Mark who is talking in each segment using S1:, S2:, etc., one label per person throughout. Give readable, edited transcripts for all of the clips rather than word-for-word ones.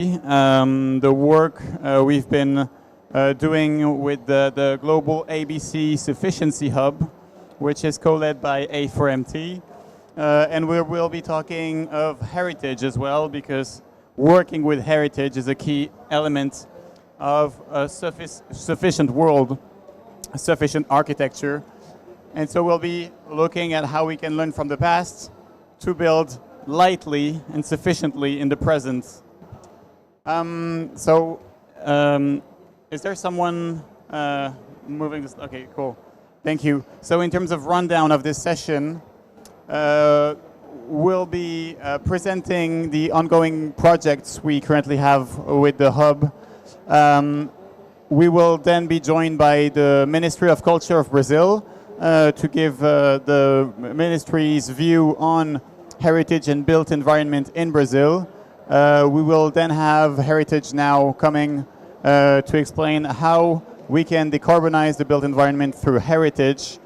S1: the work we've been doing with the global ABC Sufficiency Hub, which is co-led by A4MT. And we will be talking of heritage as well, because working with heritage is a key element of a sufficient world, a sufficient architecture. And so we'll be looking at how we can learn from the past to build lightly and sufficiently in the present. Is there someone moving this? Okay, cool. Thank you. So in terms of rundown of this session, we'll be presenting the ongoing projects we currently have with the hub. We will then be joined by the Ministry of Culture of Brazil to give the ministry's view on heritage and built environment in Brazil. We will then have Heritage Now coming to explain how we can decarbonize the built environment through heritage.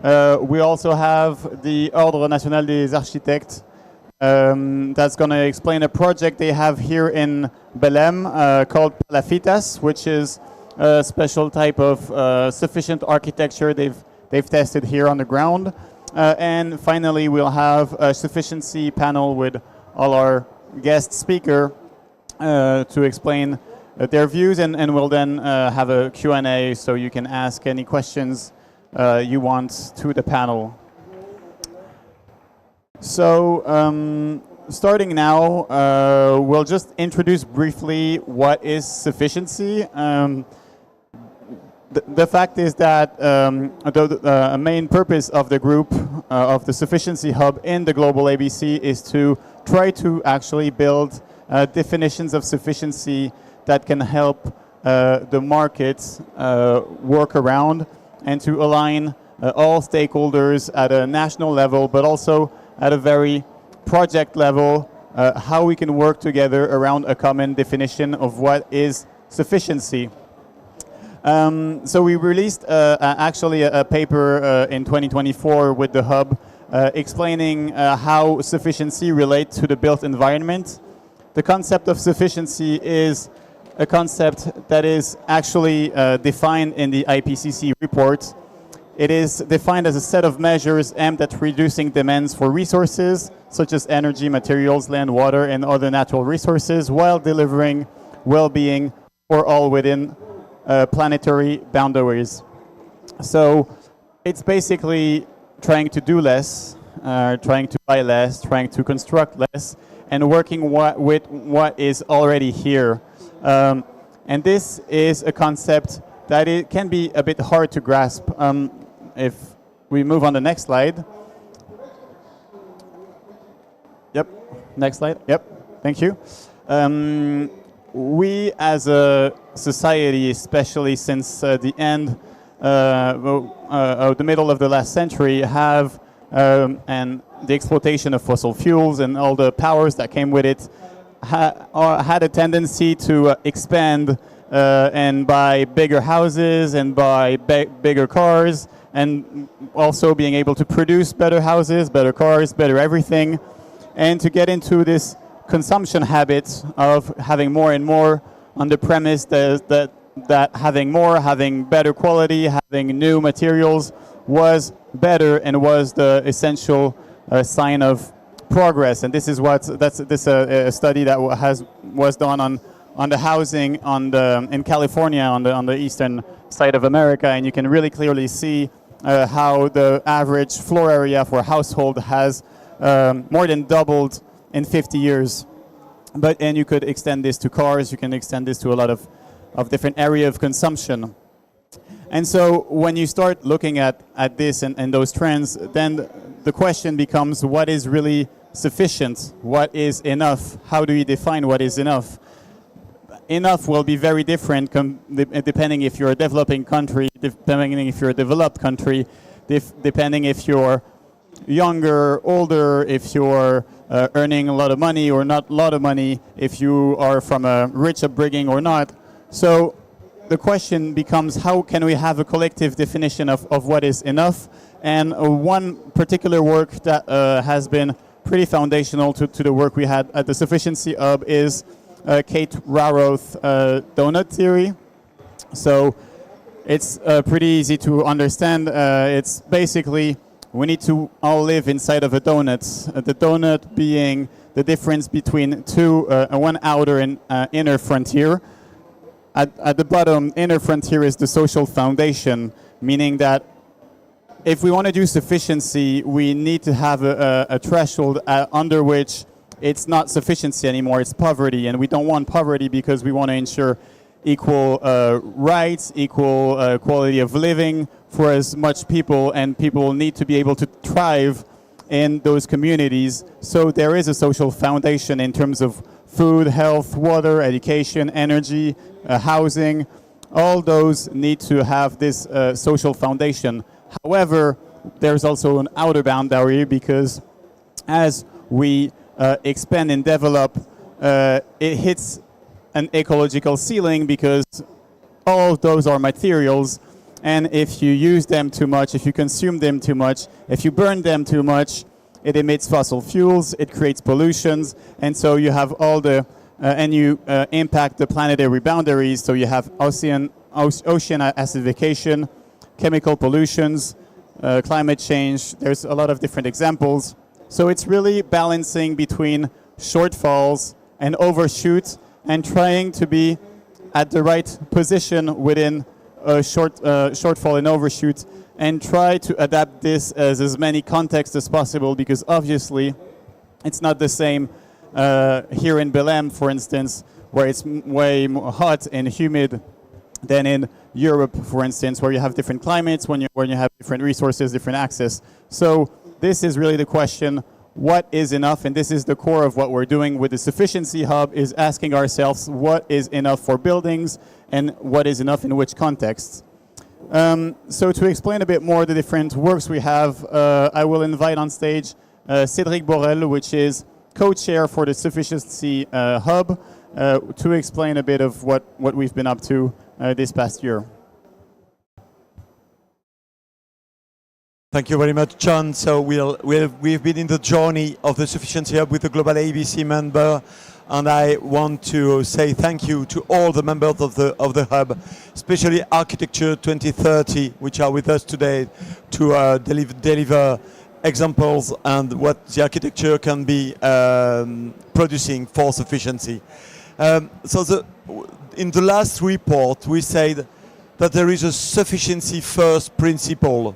S1: We also have the Ordre National des Architectes that's going to explain a project they have here in Belém called Palafitas, which is a special type of sufficient architecture they've tested here on the ground. And finally, we'll have a sufficiency panel with all our guest speaker to explain their views, and we'll then have a Q&A so you can ask any questions you want to the panel. So starting now, we'll just introduce briefly what is sufficiency. The fact is that the main purpose of the group, of the Sufficiency Hub in the Global ABC, is to try to actually build definitions of sufficiency that can help the markets work around and to align all stakeholders at a national level, but also at a very project level, how we can work together around a common definition of what is sufficiency. So we released actually a paper in 2024 with the Hub explaining how sufficiency relates to the built environment. The concept of sufficiency is a concept that is actually defined in the IPCC report. It is defined as a set of measures aimed at reducing demands for resources, such as energy, materials, land, water, and other natural resources, while delivering well-being for all within planetary boundaries. So it's basically trying to do less, trying to buy less, trying to construct less, and working with what is already here. And this is a concept that it can be a bit hard to grasp. If we move on the next slide. Yep, next slide. Yep, thank you. We as a society, especially since the end of the middle of the last century, have and the exploitation of fossil fuels and all the powers that came with it had a tendency to expand and buy bigger houses and buy bigger cars, and also being able to produce better houses, better cars, better everything, and to get into this consumption habit of having more and more on the premise that having more, having better quality, having new materials was better and was the essential sign of progress. And this is a study that was done on the housing in California on the eastern side of America, and you can really clearly see how the average floor area for a household has more than doubled in 50 years. And you could extend this to cars, you can extend this to a lot of different area of consumption. And so when you start looking at this and those trends, then the question becomes, what is really sufficient? What is enough? How do you define what is enough? Enough will be very different depending if you're a developing country, depending if you're a developed country, depending if you're younger, older, if you're earning a lot of money or not a lot of money, if you are from a rich upbringing or not. So the question becomes, how can we have a collective definition of what is enough? And one particular work that has been pretty foundational to the work we had at the Sufficiency Hub is Kate Raworth's donut theory. So it's pretty easy to understand. It's basically we need to all live inside of a donut. The donut being the difference between one outer and inner frontier. At the bottom, inner frontier is the social foundation, meaning that if we want to do sufficiency, we need to have a threshold under which it's not sufficiency anymore, it's poverty. And we don't want poverty because we want to ensure equal rights, equal quality of living for as much people, and people need to be able to thrive in those communities. So there is a social foundation in terms of food, health, water, education, energy, housing. All those need to have this social foundation. However, there's also an outer boundary because as we expand and develop, it hits an ecological ceiling because all of those are materials, and if you use them too much, if you consume them too much, if you burn them too much, it emits fossil fuels, it creates pollutions, and so you have all the and you impact the planetary boundaries. So you have ocean acidification, chemical pollutions, climate change. There's a lot of different examples. So it's really balancing between shortfalls and overshoot, and trying to be at the right position within a shortfall and overshoot, and try to adapt this as many contexts as possible, because obviously it's not the same here in Belém, for instance, where it's way more hot and humid than in Europe, for instance, where you have different climates, when you have different resources, different access. So this is really the question, what is enough? And this is the core of what we're doing with the Sufficiency Hub, is asking ourselves what is enough for buildings and what is enough in which contexts. So to explain a bit more the different works we have, I will invite on stage Cédric Borel, which is co-chair for the Sufficiency Hub, to explain a bit of what we've been up to this past year.
S2: Thank you very much, John. So we've been in the journey of the Sufficiency Hub with the Global ABC member, and I want to say thank you to all the members of the Hub, especially Architecture 2030, which are with us today to deliver examples and what the architecture can be producing for sufficiency. In the last report, we said that there is a sufficiency first principle.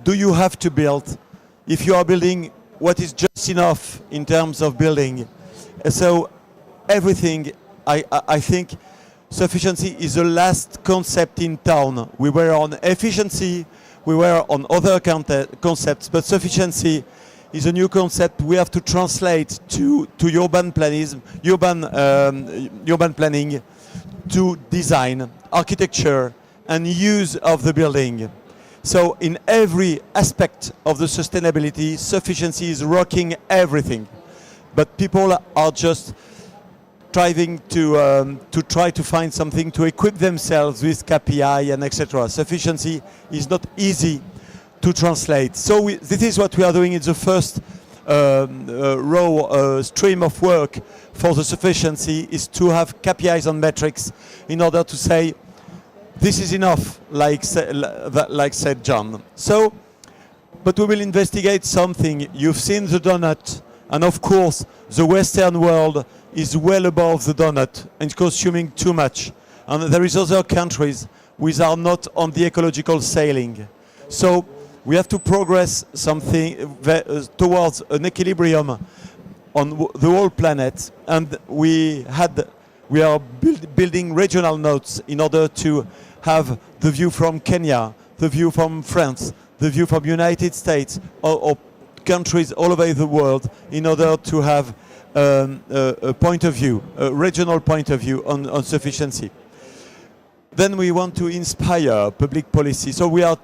S2: Do you have to build? If you are building, what is just enough in terms of building? So everything, I think sufficiency is the last concept in town. We were on efficiency, we were on other concepts, but sufficiency is a new concept we have to translate to urban planning, to design, architecture, and use of the building. So in every aspect of the sustainability, sufficiency is rocking everything. But people are just striving to try to find something to equip themselves with KPI and etc. Sufficiency is not easy to translate. So this is what we are doing in the first stream of work for the sufficiency, is to have KPIs and metrics in order to say, this is enough, like said John. So, but we will investigate something. You've seen the donut, and of course, the Western world is well above the donut and consuming too much. And there is other countries which are not on the ecological sailing. So we have to progress something towards an equilibrium on the whole planet, and we are building regional nodes in order to have the view from Kenya, the view from France, the view from United States, or countries all over the world, in order to have a point of view, a regional point of view on sufficiency. Then we want to inspire public policy. So we are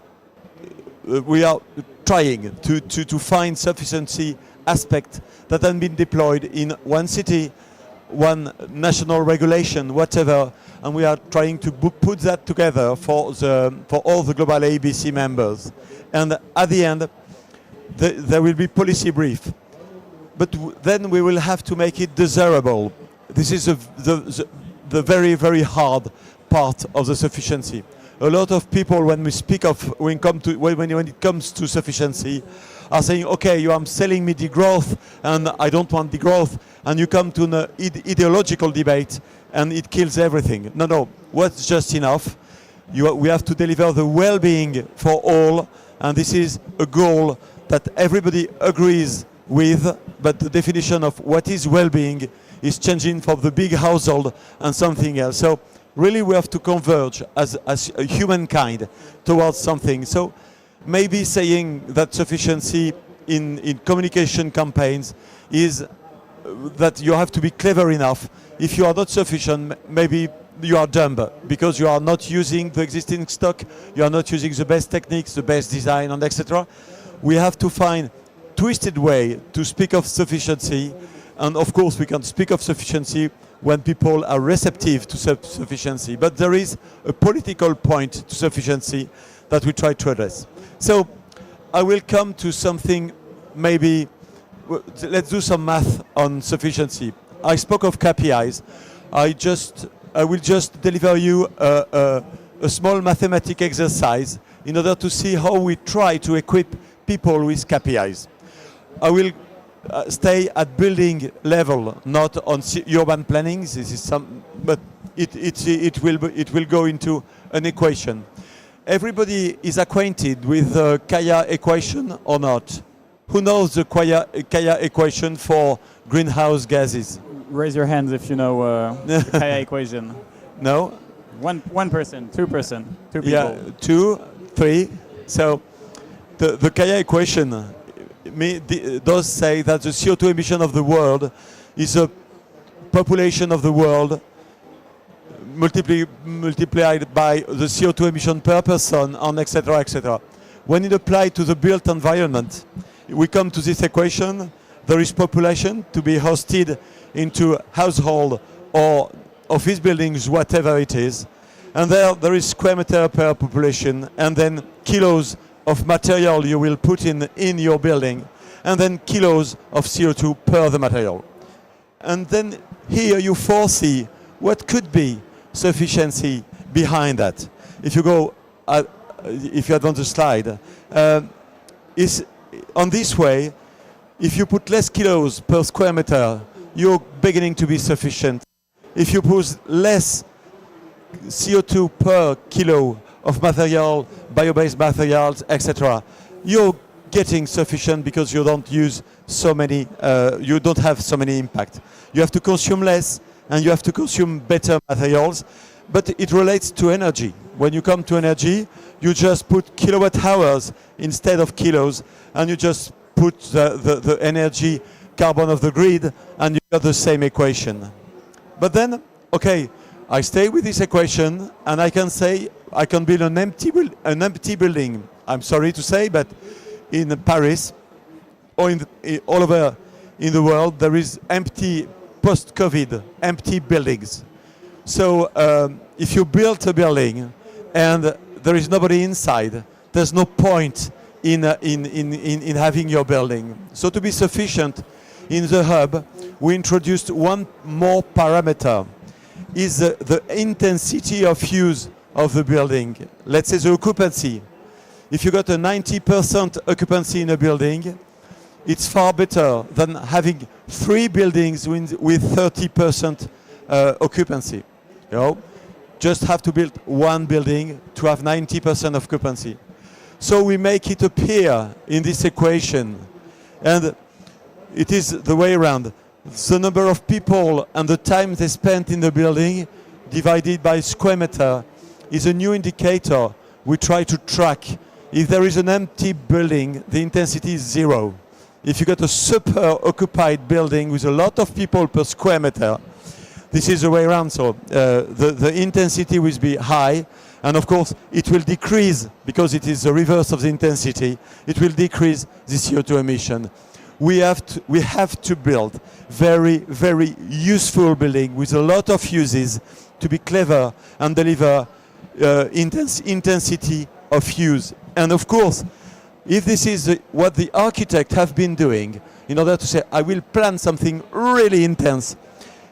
S2: trying to find sufficiency aspect that have been deployed in one city, one national regulation, whatever, and we are trying to put that together for all the Global ABC members. And at the end, there will be policy brief. But then we will have to make it desirable. this is the very, very hard part of the sufficiency. A lot of people, when we speak of, when it comes to sufficiency, are saying, okay, you are selling me degrowth and I don't want degrowth, and you come to an ideological debate and it kills everything. No, what's just enough? We have to deliver the well-being for all, and this is a goal that everybody agrees with, but the definition of what is well-being is changing from the big household and something else. So really we have to converge as a humankind towards something. So maybe saying that sufficiency in communication campaigns is that you have to be clever enough. If you are not sufficient, maybe you are dumb because you are not using the existing stock, you are not using the best techniques, the best design, and etc. We have to find twisted way to speak of sufficiency, and of course we can speak of sufficiency when people are receptive to sufficiency, but there is a political point to sufficiency that we try to address. So I will come to something, maybe let's do some math on sufficiency. I spoke of KPIs. I will just deliver you a small mathematic exercise in order to see how we try to equip people with KPIs. I will stay at building level, not on urban planning. This is but it will go into an equation. Everybody is acquainted with the Kaya equation or not? Who knows the Kaya equation for greenhouse gases?
S1: Raise your hands if you know the Kaya equation.
S2: No?
S1: One person, 2%, two people.
S2: Yeah, 2, 3. So the Kaya equation does say that the CO2 emission of the world is a population of the world multiplied by the CO2 emission per person, and etc., etc. When it applied to the built environment, we come to this equation. There is population to be hosted into household or office buildings, whatever it is. And there is square meter per population, and then kilos of material you will put in your building, and then kilos of CO2 per the material. And then here you foresee what could be sufficiency behind that. If you go, if you advance the slide, is on this way, if you put less kilos per square meter, you're beginning to be sufficient. If you put less CO2 per kilo of material, bio-based materials, etc., you're getting sufficient because you don't use so many, you don't have so many impact. You have to consume less and you have to consume better materials, but it relates to energy. When you come to energy, you just put kilowatt hours instead of kilos, and you just put the energy carbon of the grid, and you got the same equation. But then, okay, I stay with this equation, and I can say I can build an empty building. I'm sorry to say, but in Paris or all over in the world, there is empty post-COVID, empty buildings. So if you build a building and there is nobody inside, there's no point in having your building. So to be sufficient in the hub, we introduced one more parameter, is the intensity of use of the building. Let's say the occupancy. If you got a 90% occupancy in a building, it's far better than having 3 buildings with 30% occupancy. You know, just have to build 1 building to have 90% occupancy. So we make it appear in this equation, and it is the way around. The number of people and the time they spent in the building divided by square meter is a new indicator we try to track. If there is an empty building, the intensity is 0. If you got a super occupied building with a lot of people per square meter, this is the way around. So the intensity will be high, and of course it will decrease because it is the reverse of the intensity. It will decrease the CO2 emission. We have to build very, very useful building with a lot of uses to be clever and deliver intensity of use. And of course, if this is what the architect have been doing in order to say, I will plan something really intense,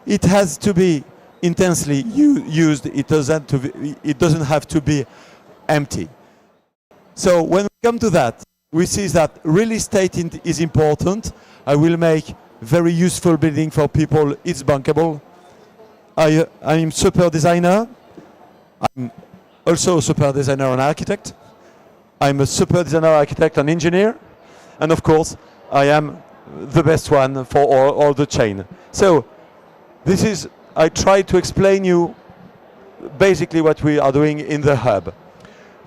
S2: it has to be intensely used. It doesn't have to be empty. So when we come to that, we see that real estate is important. I will make very useful building for people. It's bankable. I'm super designer. I'm also a super designer and architect. I'm a super designer, architect and engineer. And of course, I am the best one for all the chain. So I try to explain you basically what we are doing in the hub.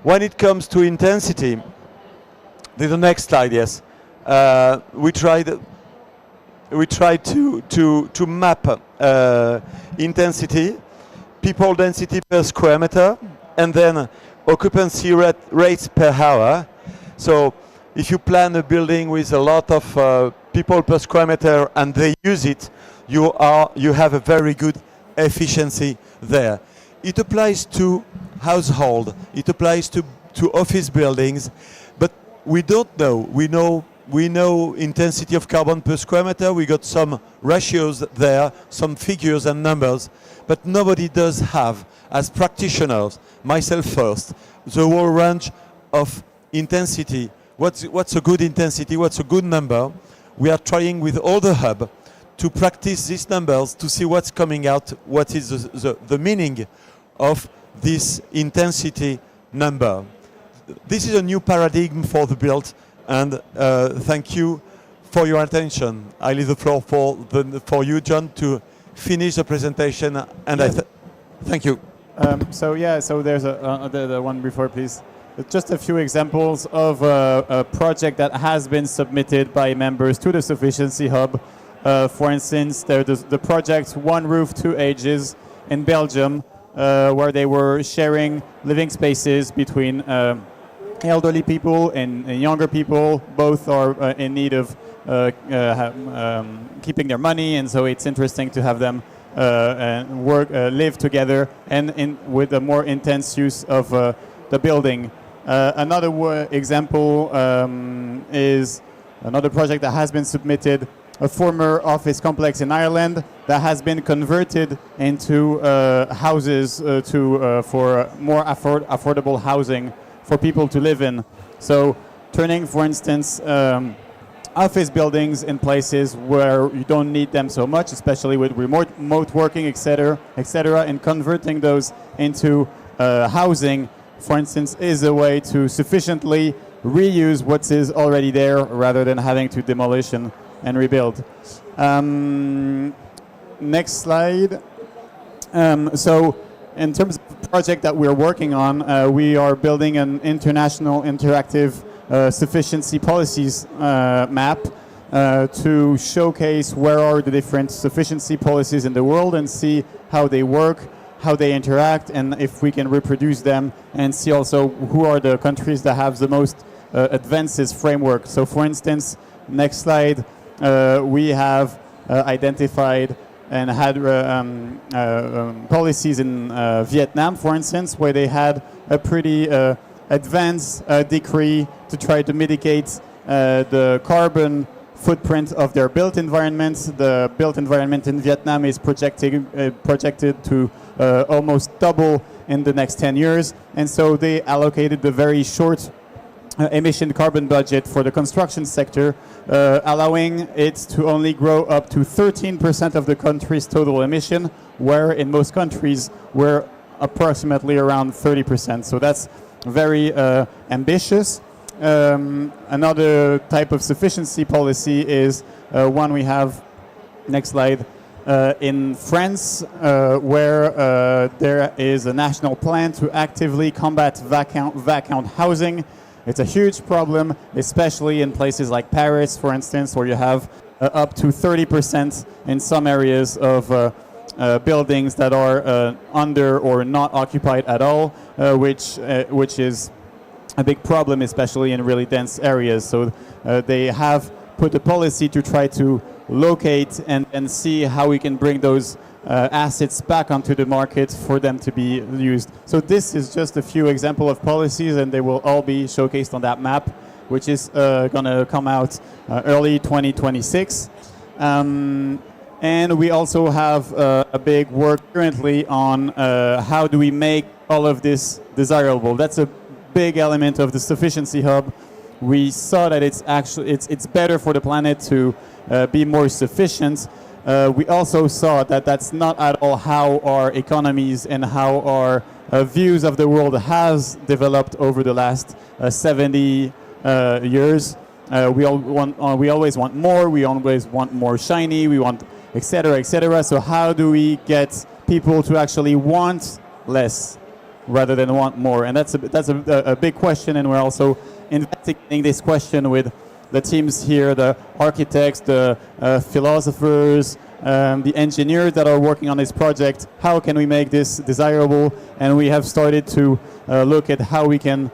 S2: When it comes to intensity, the next slide, yes. We try to map intensity, people density per square meter, and then occupancy rates per hour. So if you plan a building with a lot of people per square meter and they use it, you have a very good efficiency there. It applies to household, it applies to office buildings, but we don't know. We know intensity of carbon per square meter. We got some ratios there, some figures and numbers, but nobody does have, as practitioners, myself first, the whole range of intensity. What's a good intensity? What's a good number? We are trying with all the hub to practice these numbers to see what's coming out, what is the meaning of this intensity number. This is a new paradigm for the build, and thank you for your attention. I leave the floor for you, John, to finish the presentation, and
S1: yeah.
S2: Thank you.
S1: So there's the one before, please. Just a few examples of a project that has been submitted by members to the Sufficiency Hub. For instance, there's the project One Roof, Two Ages in Belgium, where they were sharing living spaces between elderly people and younger people. Both are in need of keeping their money, and so it's interesting to have them live together and with a more intense use of the building. Another example is another project that has been submitted, a former office complex in Ireland that has been converted into houses for more affordable housing for people to live in. So turning, for instance, office buildings in places where you don't need them so much, especially with remote working, etc., and converting those into housing, for instance, is a way to sufficiently reuse what is already there rather than having to demolish and rebuild. Next slide. So in terms of the project that we're working on, we are building an international interactive sufficiency policies map to showcase where are the different sufficiency policies in the world and see how they work, how they interact, and if we can reproduce them, and see also who are the countries that have the most advanced framework. So for instance, next slide, we have identified and had policies in Vietnam, for instance, where they had a pretty advanced decree to try to mitigate the carbon footprint of their built environments. The built environment in Vietnam is projected to almost double in the next 10 years. And so they allocated the very short emission carbon budget for the construction sector, allowing it to only grow up to 13% of the country's total emission, where in most countries we're approximately around 30%. So that's very ambitious. Another type of sufficiency policy is one we have, next slide, in France, where there is a national plan to actively combat vacant housing. It's a huge problem, especially in places like Paris, for instance, where you have up to 30% in some areas of buildings that are under or not occupied at all, which is a big problem, especially in really dense areas. So they have put a policy to try to locate and see how we can bring those assets back onto the market for them to be used. So this is just a few examples of policies, and they will all be showcased on that map, which is going to come out early 2026. And we also have a big work currently on how do we make all of this desirable. That's a big element of the Sufficiency Hub. We saw that it's better for the planet to be more sufficient. We also saw that that's not at all how our economies and how our views of the world has developed over the last 70 years. We always want more. We always want more shiny. We want etc. etc. So how do we get people to actually want less rather than want more? And that's a big question. And we're also investigating this question with the teams here, the architects, the philosophers, the engineers that are working on this project. How can we make this desirable? And we have started to look at how we can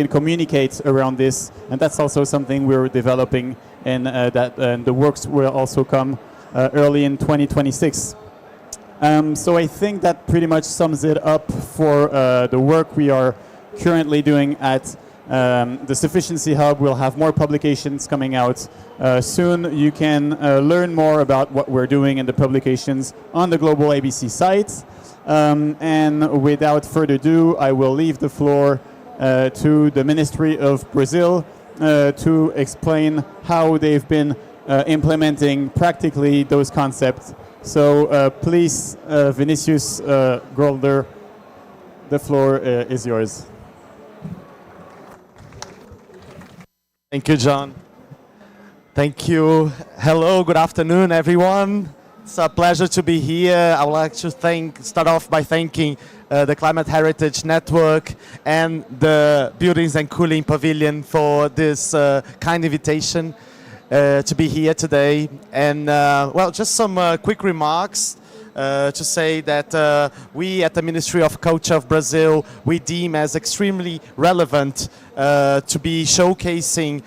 S1: communicate around this, and that's also something we're developing, and the works will also come early in 2026. So I think that pretty much sums it up for the work we are currently doing at the Sufficiency Hub. We'll have more publications coming out soon. You can learn more about what we're doing in the publications on the Global ABC site. And without further ado, I will leave the floor to the Ministry of Brazil to explain how they've been implementing practically those concepts. So please, Vinicius Golder, the floor is yours.
S3: Thank you, John. Thank you. Hello, good afternoon, everyone. It's a pleasure to be here. I would like to start off by thanking the Climate Heritage Network and the Buildings and Cooling Pavilion for this kind invitation to be here today. And well, just some quick remarks to say that we at the Ministry of Culture of Brazil, we deem as extremely relevant to be showcasing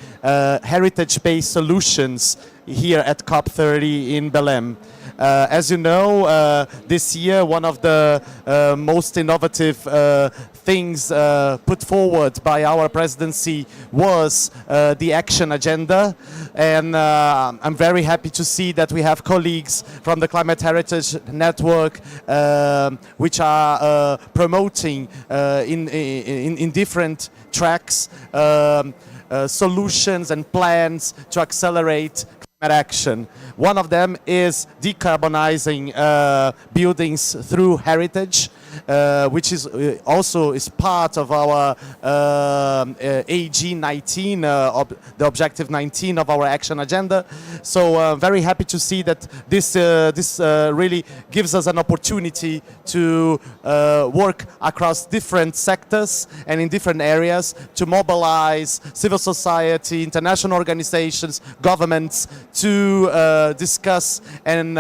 S3: heritage-based solutions here at COP30 in Belém. As you know, this year one of the most innovative things put forward by our presidency was the action agenda, and I'm very happy to see that we have colleagues from the Climate Heritage Network which are promoting in different tracks solutions and plans to accelerate climate action. One of them is decarbonizing buildings through heritage, which is also part of our AG 19, the objective 19 of our action agenda. So very happy to see that this really gives us an opportunity to work across different sectors and in different areas to mobilize civil society, international organizations, governments to discuss and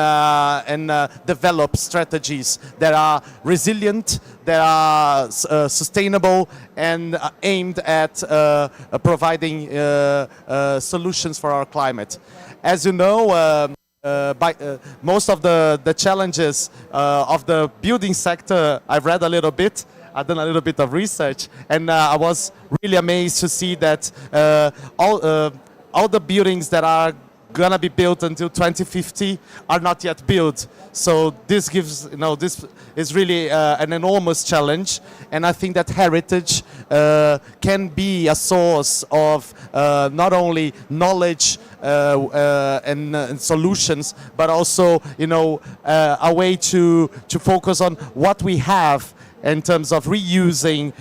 S3: develop strategies that are resilient, that are sustainable, and aimed at providing solutions for our climate. As you know, most of the challenges of the building sector, I've read a little bit, I've done a little bit of research, and I was really amazed to see that all the buildings that are gonna be built until 2050 are not yet built. So this gives, this is really an enormous challenge, and I think that heritage can be a source of not only knowledge and solutions, but also a way to focus on what we have in terms of reusing,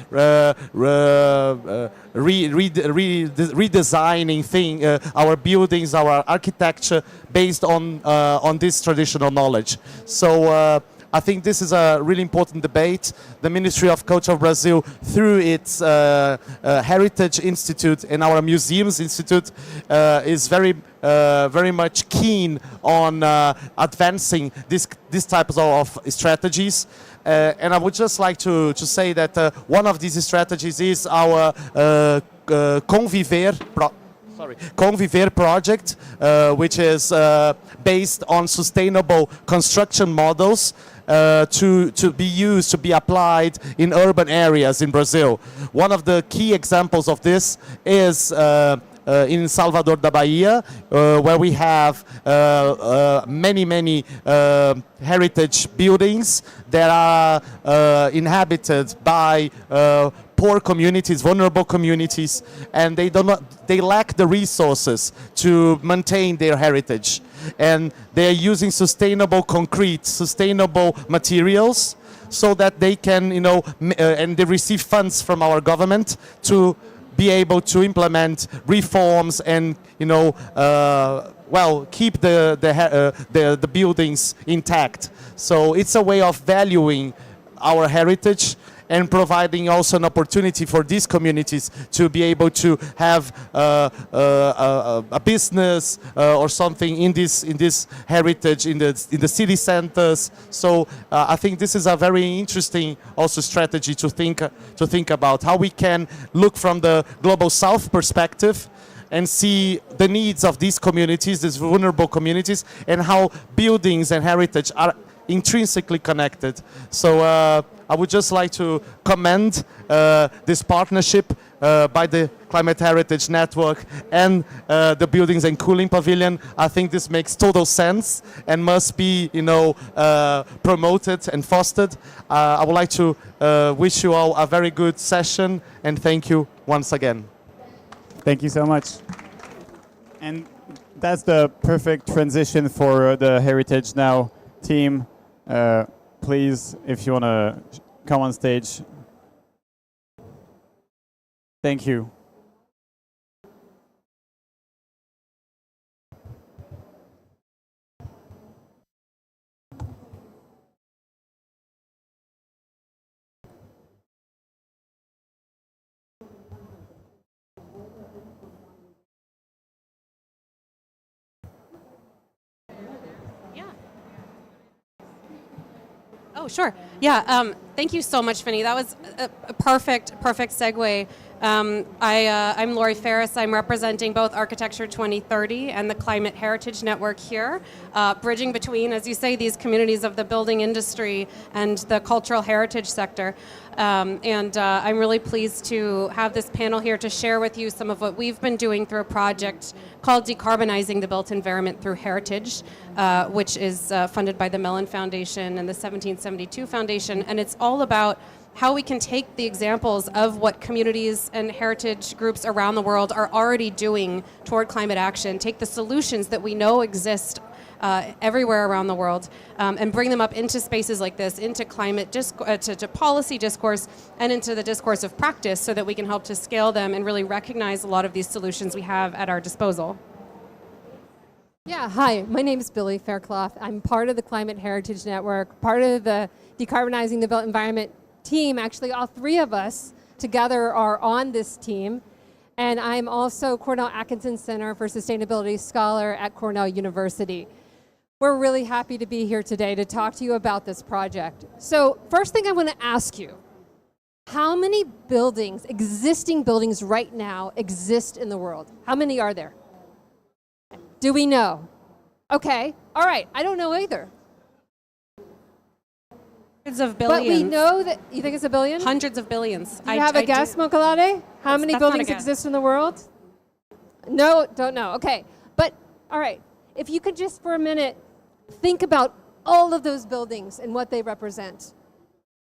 S3: redesigning our buildings, our architecture based on this traditional knowledge. So I think this is a really important debate. The Ministry of Culture of Brazil, through its Heritage Institute and our Museums Institute, is very much keen on advancing these types of strategies. And I would just like to say that one of these strategies is our Conviver project, which is based on sustainable construction models to be used, to be applied in urban areas in Brazil. One of the key examples of this is in Salvador da Bahia, where we have many heritage buildings that are inhabited by poor communities, vulnerable communities, and they lack the resources to maintain their heritage. And they are using sustainable concrete, sustainable materials, so that they can, and they receive funds from our government to be able to implement reforms and, keep the buildings intact. So it's a way of valuing our heritage and providing also an opportunity for these communities to be able to have a business or something in this heritage in the city centers. So I think this is a very interesting also strategy to think about how we can look from the global south perspective and see the needs of these communities, these vulnerable communities, and how buildings and heritage are intrinsically connected. So I would just like to commend this partnership by the Climate Heritage Network and the Buildings and Cooling Pavilion. I think this makes total sense and must be, promoted and fostered. I would like to wish you all a very good session, and thank you once again.
S1: Thank you so much. And that's the perfect transition for the Heritage Now team. Please, if you want to come on stage. Thank you.
S4: Oh, sure. Yeah, thank you so much, Finney. That was a perfect segue. I'm Lori Ferris. I'm representing both Architecture 2030 and the Climate Heritage Network here, bridging between, as you say, these communities of the building industry and the cultural heritage sector. I'm really pleased to have this panel here to share with you some of what we've been doing through a project called Decarbonizing the Built Environment Through Heritage, which is funded by the Mellon Foundation and the 1772 Foundation. And it's all about how we can take the examples of what communities and heritage groups around the world are already doing toward climate action, take the solutions that we know exist everywhere around the world, and bring them up into spaces like this, into climate, to policy discourse, and into the discourse of practice, so that we can help to scale them and really recognize a lot of these solutions we have at our disposal.
S5: Yeah, hi, my name is Billy Faircloth. I'm part of the Climate Heritage Network, part of the Decarbonizing the Built Environment team. Actually, all three of us together are on this team. And I'm also Cornell Atkinson Center for Sustainability Scholar at Cornell University. We're really happy to be here today to talk to you about this project. So first thing I want to ask you, how many buildings, existing buildings right now, exist in the world? How many are there? Do we know? Okay, all right, I don't know either.
S4: Hundreds of billions.
S5: But we know that, you think it's a billion?
S4: Hundreds of billions.
S5: Do you have a guess, Mokalade? How many buildings exist in the world? No, don't know. Okay, but all right. If you could just for a minute think about all of those buildings and what they represent.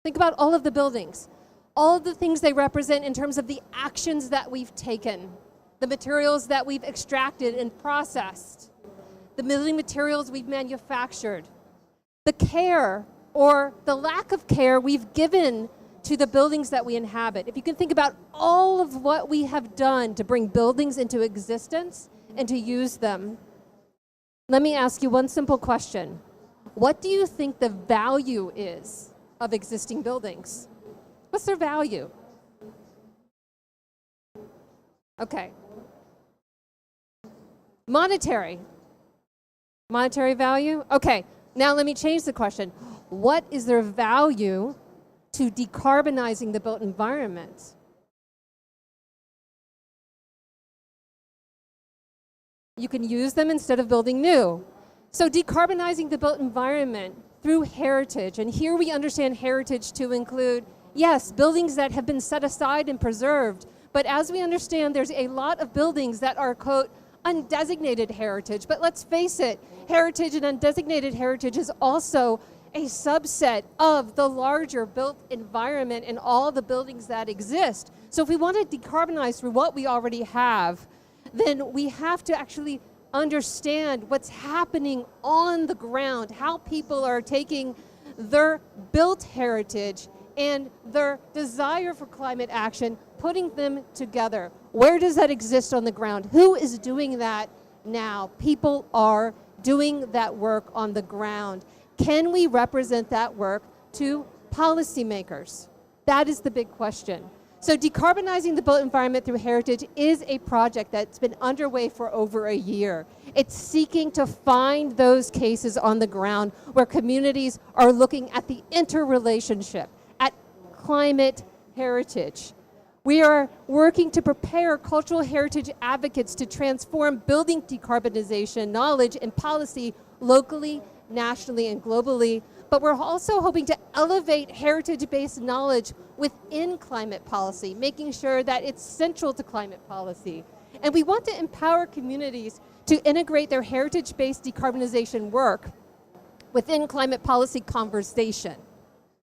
S5: Think about all of the buildings, all of the things they represent in terms of the actions that we've taken, the materials that we've extracted and processed, the building materials we've manufactured, the care or the lack of care we've given to the buildings that we inhabit. If you can think about all of what we have done to bring buildings into existence and to use them, let me ask you one simple question. What do you think the value is of existing buildings? What's their value? Okay. Monetary value? Okay, now let me change the question. What is their value to decarbonizing the built environment? You can use them instead of building new. So decarbonizing the built environment through heritage, and here we understand heritage to include, yes, buildings that have been set aside and preserved, But as we understand, there's a lot of buildings that are, quote, undesignated heritage. But let's face it, heritage and undesignated heritage is also a subset of the larger built environment and all the buildings that exist. So if we want to decarbonize through what we already have, then we have to actually understand what's happening on the ground, how people are taking their built heritage and their desire for climate action, putting them together. Where does that exist on the ground? Who is doing that now? People are doing that work on the ground. Can we represent that work to policymakers? That is the big question. So decarbonizing the built environment through heritage is a project that's been underway for over a year. It's seeking to find those cases on the ground where communities are looking at the interrelationship, at climate heritage. We are working to prepare cultural heritage advocates to transform building decarbonization knowledge and policy locally, nationally, and globally. But we're also hoping to elevate heritage-based knowledge within climate policy, making sure that it's central to climate policy. And we want to empower communities to integrate their heritage-based decarbonization work within climate policy conversation.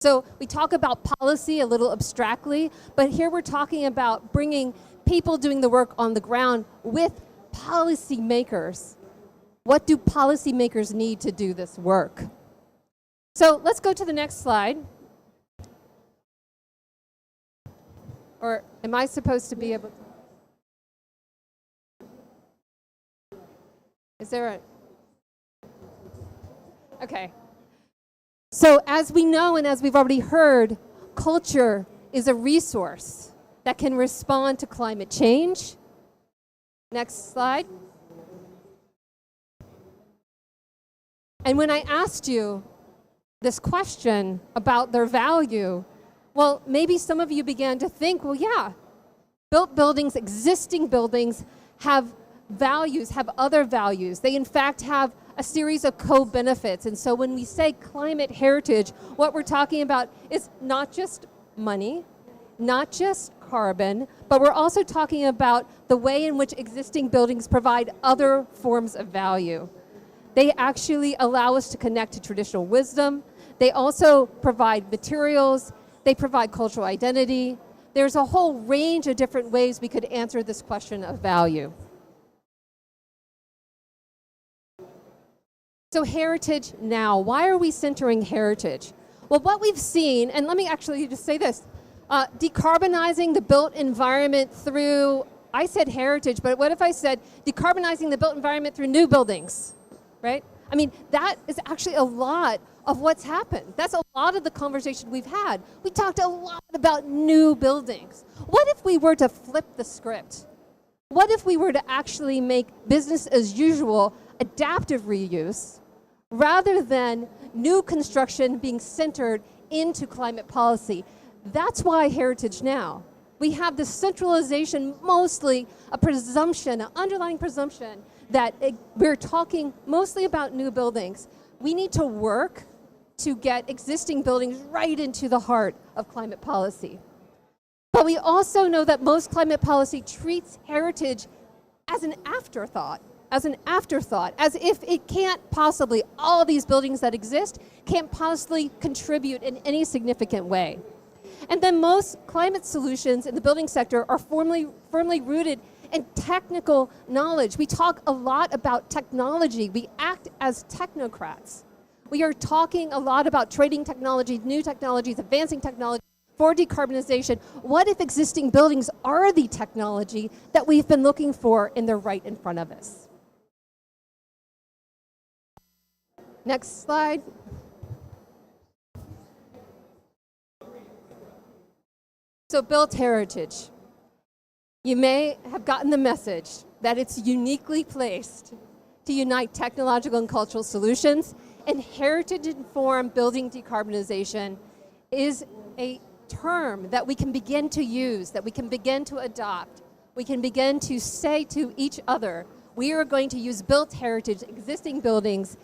S5: So we talk about policy a little abstractly, but here we're talking about bringing people doing the work on the ground with policymakers. What do policymakers need to do this work? So let's go to the next slide. Or am I supposed to be able to? Is there a? Okay. So as we know and as we've already heard, culture is a resource that can respond to climate change. Next slide. And when I asked you this question about their value, well, maybe some of you began to think, well, yeah, built buildings, existing buildings have values, have other values. They in fact have a series of co-benefits. And so when we say climate heritage, what we're talking about is not just money, not just carbon, but we're also talking about the way in which existing buildings provide other forms of value. They actually allow us to connect to traditional wisdom. They also provide materials. They provide cultural identity. There's a whole range of different ways we could answer this question of value. So heritage now, why are we centering heritage? Well, what we've seen, and let me actually just say this, decarbonizing the built environment through, I said heritage, but what if I said decarbonizing the built environment through new buildings, right? I mean, that is actually a lot of what's happened. That's a lot of the conversation we've had. We talked a lot about new buildings. What if we were to flip the script? What if we were to actually make business as usual adaptive reuse rather than new construction being centered into climate policy? That's why heritage now. We have this centralization, mostly a presumption, an underlying presumption that we're talking mostly about new buildings. We need to work to get existing buildings right into the heart of climate policy. But we also know that most climate policy treats heritage as an afterthought, as if it can't possibly, all these buildings that exist can't possibly contribute in any significant way. And then most climate solutions in the building sector are firmly rooted in technical knowledge. We talk a lot about technology. We act as technocrats. We are talking a lot about trading technologies, new technologies, advancing technology for decarbonization. What if existing buildings are the technology that we've been looking for and they're right in front of us? Next slide. So built heritage. You may have gotten the message that it's uniquely placed to unite technological and cultural solutions, and heritage-informed building decarbonization is a term that we can begin to use, that we can begin to adopt. We can begin to say to each other, we are going to use built heritage, existing buildings,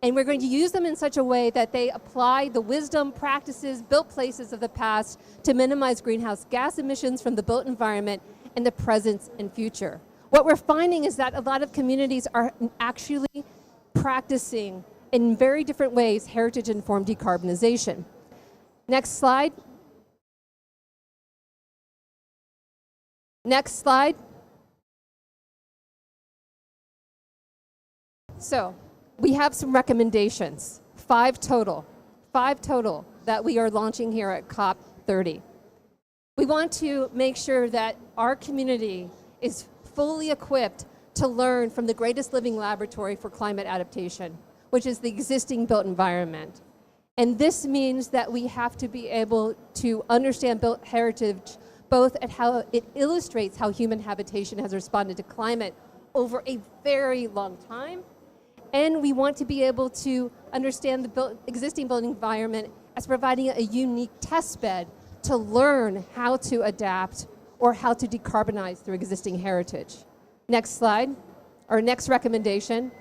S5: and we're going to use them in such a way that they apply the wisdom, practices, built places of the past to minimize greenhouse gas emissions from the built environment in the present and future. What we're finding is that a lot of communities are actually practicing in very different ways heritage-informed decarbonization. Next slide. Next slide. So we have some recommendations, 5 total that we are launching here at COP30. We want to make sure that our community is fully equipped to learn from the greatest living laboratory for climate adaptation, which is the existing built environment. And this means that we have to be able to understand built heritage both at how it illustrates how human habitation has responded to climate over a very long time, and we want to be able to understand the existing built environment as providing a unique test bed to learn how to adapt or how to decarbonize through existing heritage. Next slide, our next recommendation.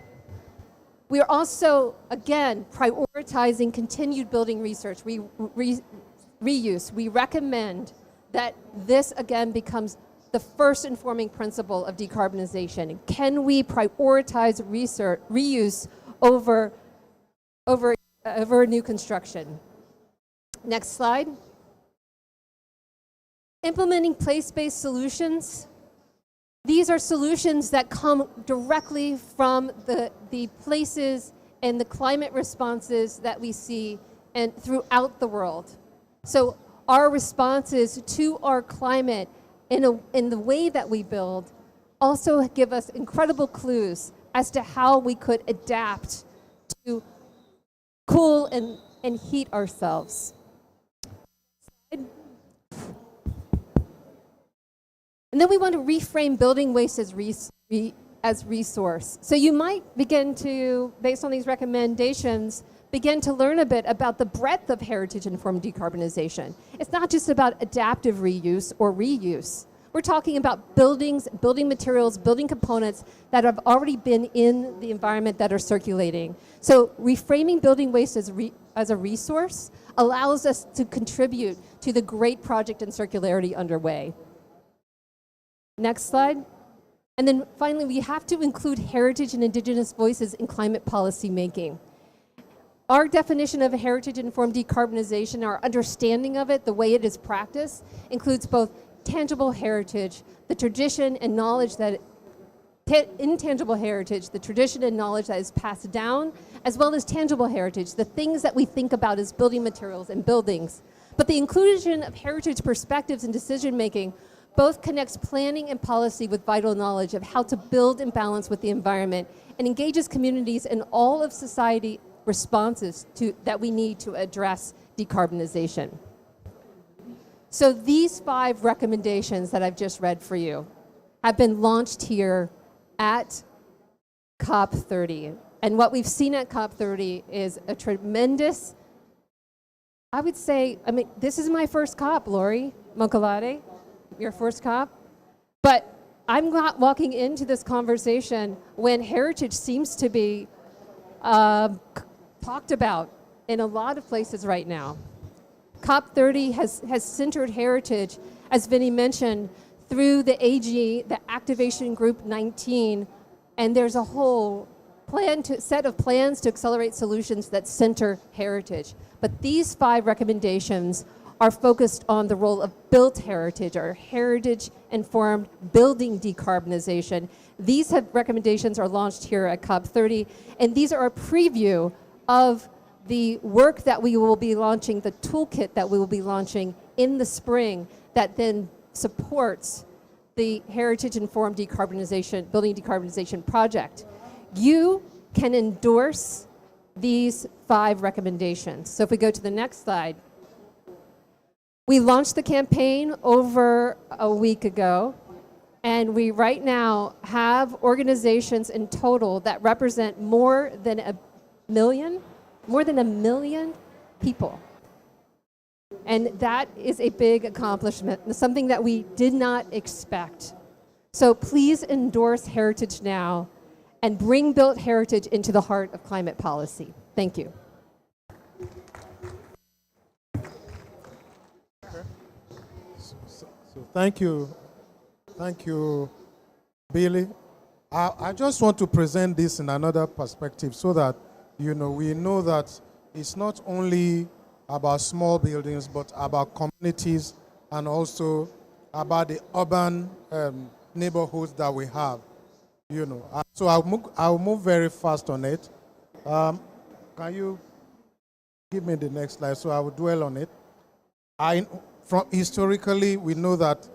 S5: We are also, again, prioritizing continued building research, reuse. We recommend that this, again, becomes the first informing principle of decarbonization. Can we prioritize research, reuse over new construction? Next slide. Implementing place-based solutions. These are solutions that come directly from the places and the climate responses that we see and throughout the world. So our responses to our climate in the way that we build also give us incredible clues as to how we could adapt to cool and heat ourselves. And then we want to reframe building waste as resource. So you might begin to, based on these recommendations, begin to learn a bit about the breadth of heritage-informed decarbonization. It's not just about adaptive reuse or reuse. We're talking about buildings, building materials, building components that have already been in the environment that are circulating. So reframing building waste as a resource allows us to contribute to the great project and circularity underway. Next slide. And then finally, we have to include heritage and indigenous voices in climate policy making. Our definition of heritage-informed decarbonization, our understanding of it, the way it is practiced, includes both tangible heritage, the tradition and knowledge that intangible heritage, the tradition and knowledge that is passed down, as well as tangible heritage, the things that we think about as building materials and buildings. But the inclusion of heritage perspectives in decision making both connects planning and policy with vital knowledge of how to build in balance with the environment and engages communities in all of society responses that we need to address decarbonization. So these 5 recommendations that I've just read for you have been launched here at COP30. And what we've seen at COP30 is a tremendous, I would say, this is my first COP, Lori Moncalade, your first COP. But I'm not walking into this conversation when heritage seems to be talked about in a lot of places right now. COP30 has centered heritage, as Vinny mentioned, through the AG, the Activation Group 19, and there's a whole set of plans to accelerate solutions that center heritage. But these 5 recommendations are focused on the role of built heritage, or heritage-informed building decarbonization. These recommendations are launched here at COP30, and these are a preview of the work that we will be launching, the toolkit that we will be launching in the spring that then supports the heritage-informed decarbonization, building decarbonization project. You can endorse these 5 recommendations. So if we go to the next slide, we launched the campaign over a week ago, and we right now have organizations in total that represent more than a million people. And that is a big accomplishment, something that we did not expect. So please endorse Heritage now and bring built heritage into the heart of climate policy. Thank you.
S6: So thank you, Thank you, Billy. I just want to present this in another perspective so that, we know that it's not only about small buildings, but about communities and also about the urban neighborhoods that we have, So I'll move very fast on it. Can you give me the next slide? So I will dwell on it. From historically, we know that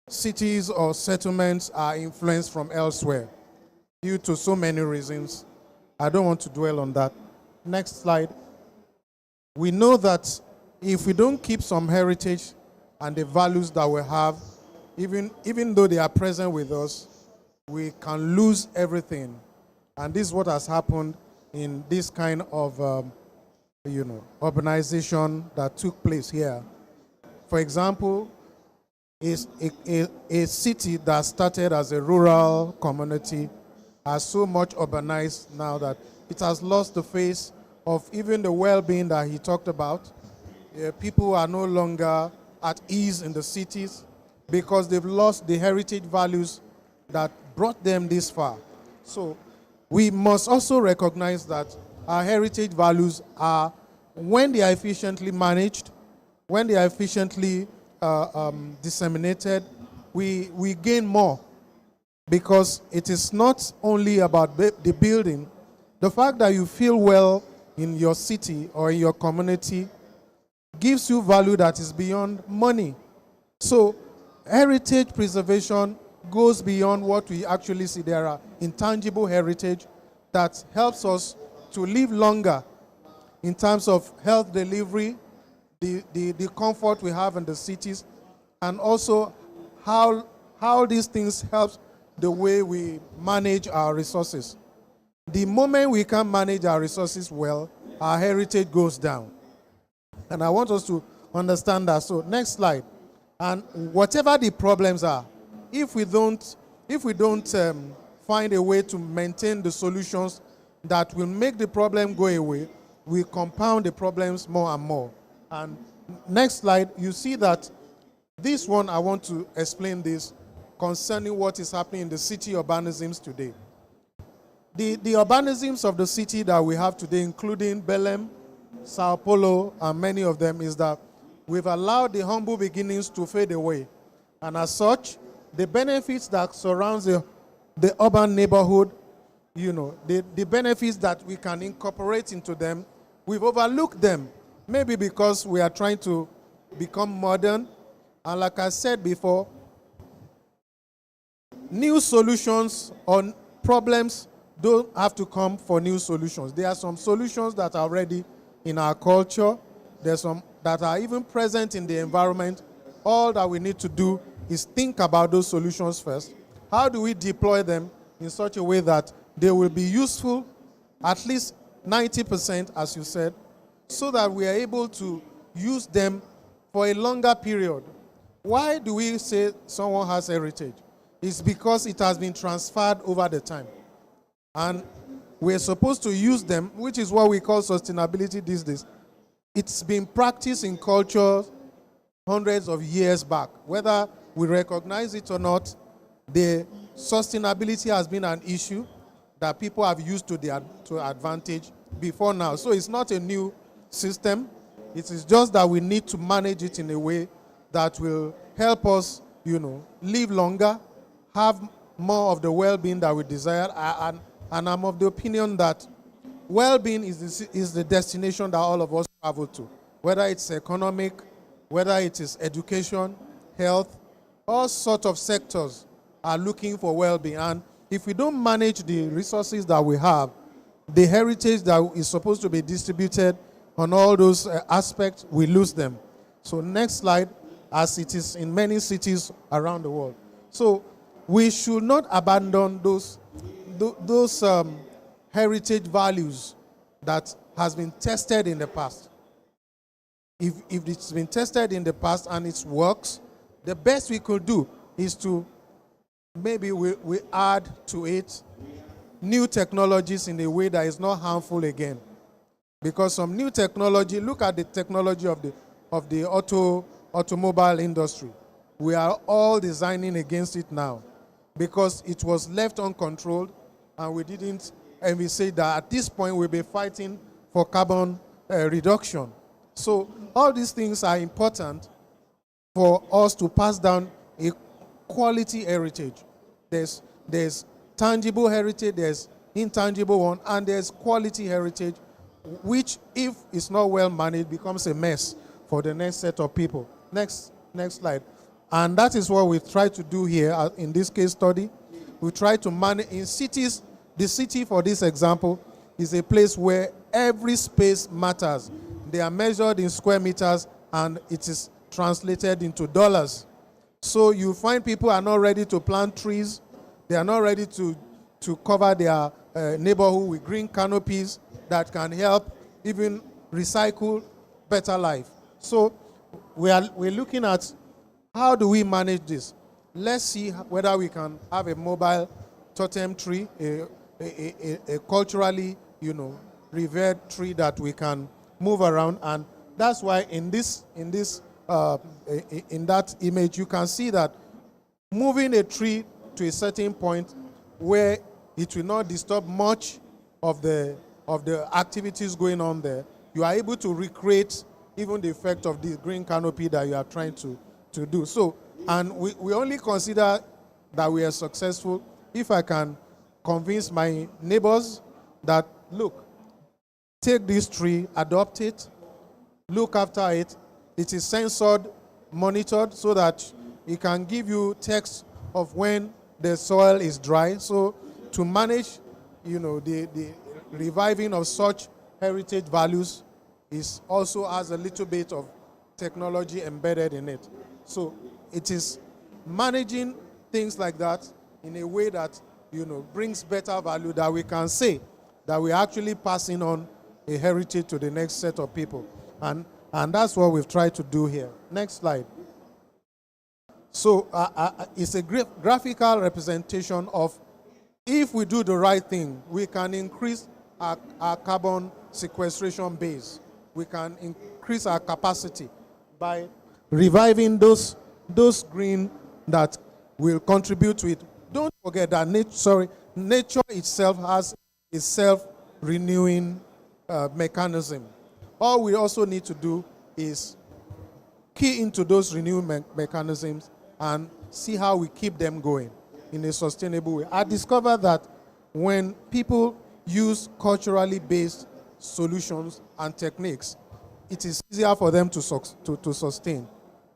S6: cities or settlements are influenced from elsewhere due to so many reasons. I don't want to dwell on that. Next slide. We know that if we don't keep some heritage and the values that we have, even though they are present with us, we can lose everything. And this is what has happened in this kind of, urbanization that took place here. For example, a city that started as a rural community has so much urbanized now that it has lost the face of even the well-being that he talked about. People are no longer at ease in the cities because they've lost the heritage values that brought them this far. So we must also recognize that our heritage values are, when they are efficiently managed, when they are efficiently disseminated, we gain more, because it is not only about the building. The fact that you feel well in your city or in your community gives you value that is beyond money. So heritage preservation goes beyond what we actually see. There are intangible heritage that helps us to live longer in terms of health delivery, the comfort we have in the cities, and also how these things help the way we manage our resources. The moment we can manage our resources well, our heritage goes down. And I want us to understand that. So next slide. And whatever the problems are, if we don't find a way to maintain the solutions that will make the problem go away, we compound the problems more and more. And next slide, you see that this one, I want to explain this concerning what is happening in the city urbanisms today. The urbanisms of the city that we have today, including Belém, Sao Paulo, and many of them, is that we've allowed the humble beginnings to fade away. And as such, the benefits that surround the urban neighborhood, the benefits that we can incorporate into them, we've overlooked them. Maybe because we are trying to become modern. And like I said before, new solutions on problems don't have to come for new solutions. There are some solutions that are already in our culture. There's some that are even present in the environment. All that we need to do is think about those solutions first. How do we deploy them in such a way that they will be useful, at least 90%, as you said, so that we are able to use them for a longer period. Why do we say someone has heritage? It's because it has been transferred over the time. And we're supposed to use them, which is what we call sustainability these days. It's been practiced in culture hundreds of years back. Whether we recognize it or not, the sustainability has been an issue that people have used to advantage before now. So it's not a new system. It is just that we need to manage it in a way that will help us, live longer, have more of the well-being that we desire. And I'm of the opinion that well-being is the destination that all of us travel to, whether it's economic, whether it is education, health, all sorts of sectors are looking for well-being. And if we don't manage the resources that we have, the heritage that is supposed to be distributed on all those aspects, we lose them. So next slide, as it is in many cities around the world. So we should not abandon those heritage values that has been tested in the past. If it's been tested in the past and it works, the best we could do is to maybe we add to it new technologies in a way that is not harmful again. Because some new technology, look at the technology of the automobile industry. we are all designing against it now because it was left uncontrolled and we didn't, and we say that at this point we'll be fighting for carbon reduction. So all these things are important for us to pass down a quality heritage. There's tangible heritage, there's intangible one, and there's quality heritage, which, if it's not well managed, becomes a mess for the next set of people. Next slide. And that is what we try to do here in this case study. We try to manage in cities. The city, for this example, is a place where every space matters. They are measured in square meters, and it is translated into dollars. So you find people are not ready to plant trees. They are not ready to cover their neighborhood with green canopies that can help even recycle better life. So we're looking at how do we manage this. Let's see whether we can have a mobile totem tree, a culturally, revered tree that we can move around. And that's why in that image, you can see that moving a tree to a certain point where it will not disturb much of the activities going on there, you are able to recreate even the effect of the green canopy that you are trying to do. So, and we only consider that we are successful if I can convince my neighbors that, look, take this tree, adopt it, look after it. It is censored, monitored, so that it can give you text of when the soil is dry. So to manage, the reviving of such heritage values is also has a little bit of technology embedded in it. So it is managing things like that in a way that, brings better value, that we can say that we're actually passing on a heritage to the next set of people. And that's what we've tried to do here. Next slide. So it's a graphical representation of, if we do the right thing, we can increase our carbon sequestration base. We can increase our capacity by reviving those green that will contribute to it. Don't forget that nature itself has a self-renewing mechanism. All we also need to do is key into those renewing mechanisms and see how we keep them going in a sustainable way. I discovered that when people use culturally based solutions and techniques, it is easier for them to sustain.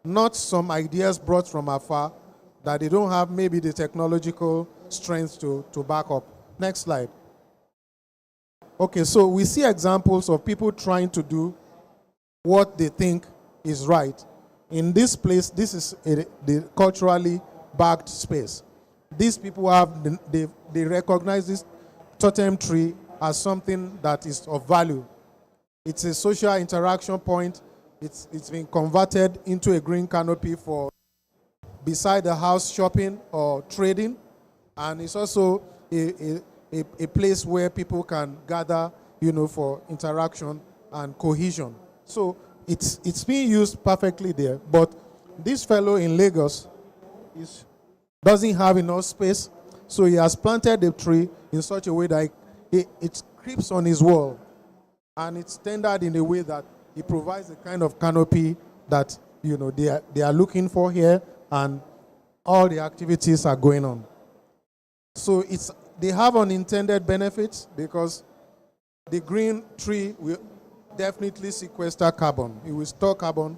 S6: Not some ideas brought from afar that they don't have maybe the technological strength to back up. Next slide. Okay, so we see examples of people trying to do what they think is right. In this place, this is the culturally backed space. These people they recognize this totem tree as something that is of value. It's a social interaction point. It's been converted into a green canopy for beside the house shopping or trading, and it's also a place where people can gather, for interaction and cohesion. So it's being used perfectly there. But this fellow in Lagos doesn't have enough space, so he has planted the tree in such a way that it creeps on his wall, and it's tendered in a way that it provides the kind of canopy that they are looking for here, and all the activities are going on. So they have unintended benefits because the green tree will definitely sequester carbon. It will store carbon,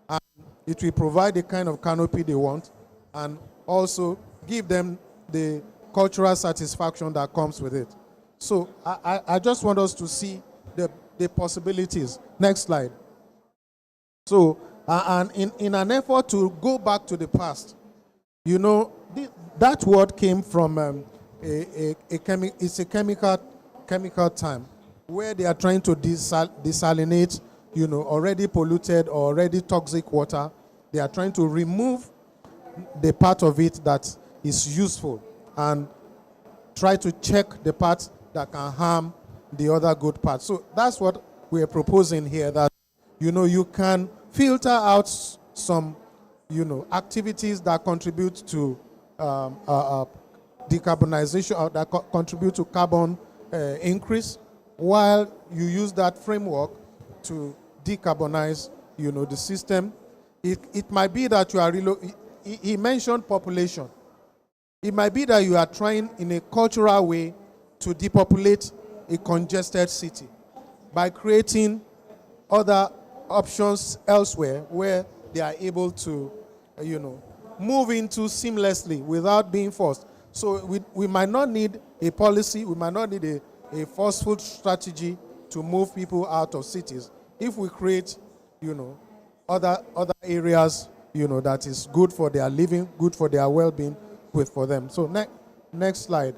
S6: and it will provide the kind of canopy they want, and also give them the cultural satisfaction that comes with it. So I just want us to see the possibilities. Next slide. So, and in an effort to go back to the past, that word came from it's a chemical time where they are trying to desalinate, already polluted or already toxic water. They are trying to remove the part of it that is useful and try to check the part that can harm the other good part. So that's what we are proposing here, that you can filter out some activities that contribute to decarbonization, or that contribute to carbon increase, while you use that framework to decarbonize, the system. It might be that you are he mentioned population. It might be that you are trying in a cultural way to depopulate a congested city by creating other options elsewhere where they are able to, move into seamlessly without being forced. So we might not need a policy, we might not need a forceful strategy to move people out of cities if we create, other areas, that is good for their living, good for their well-being, good for them. So next slide.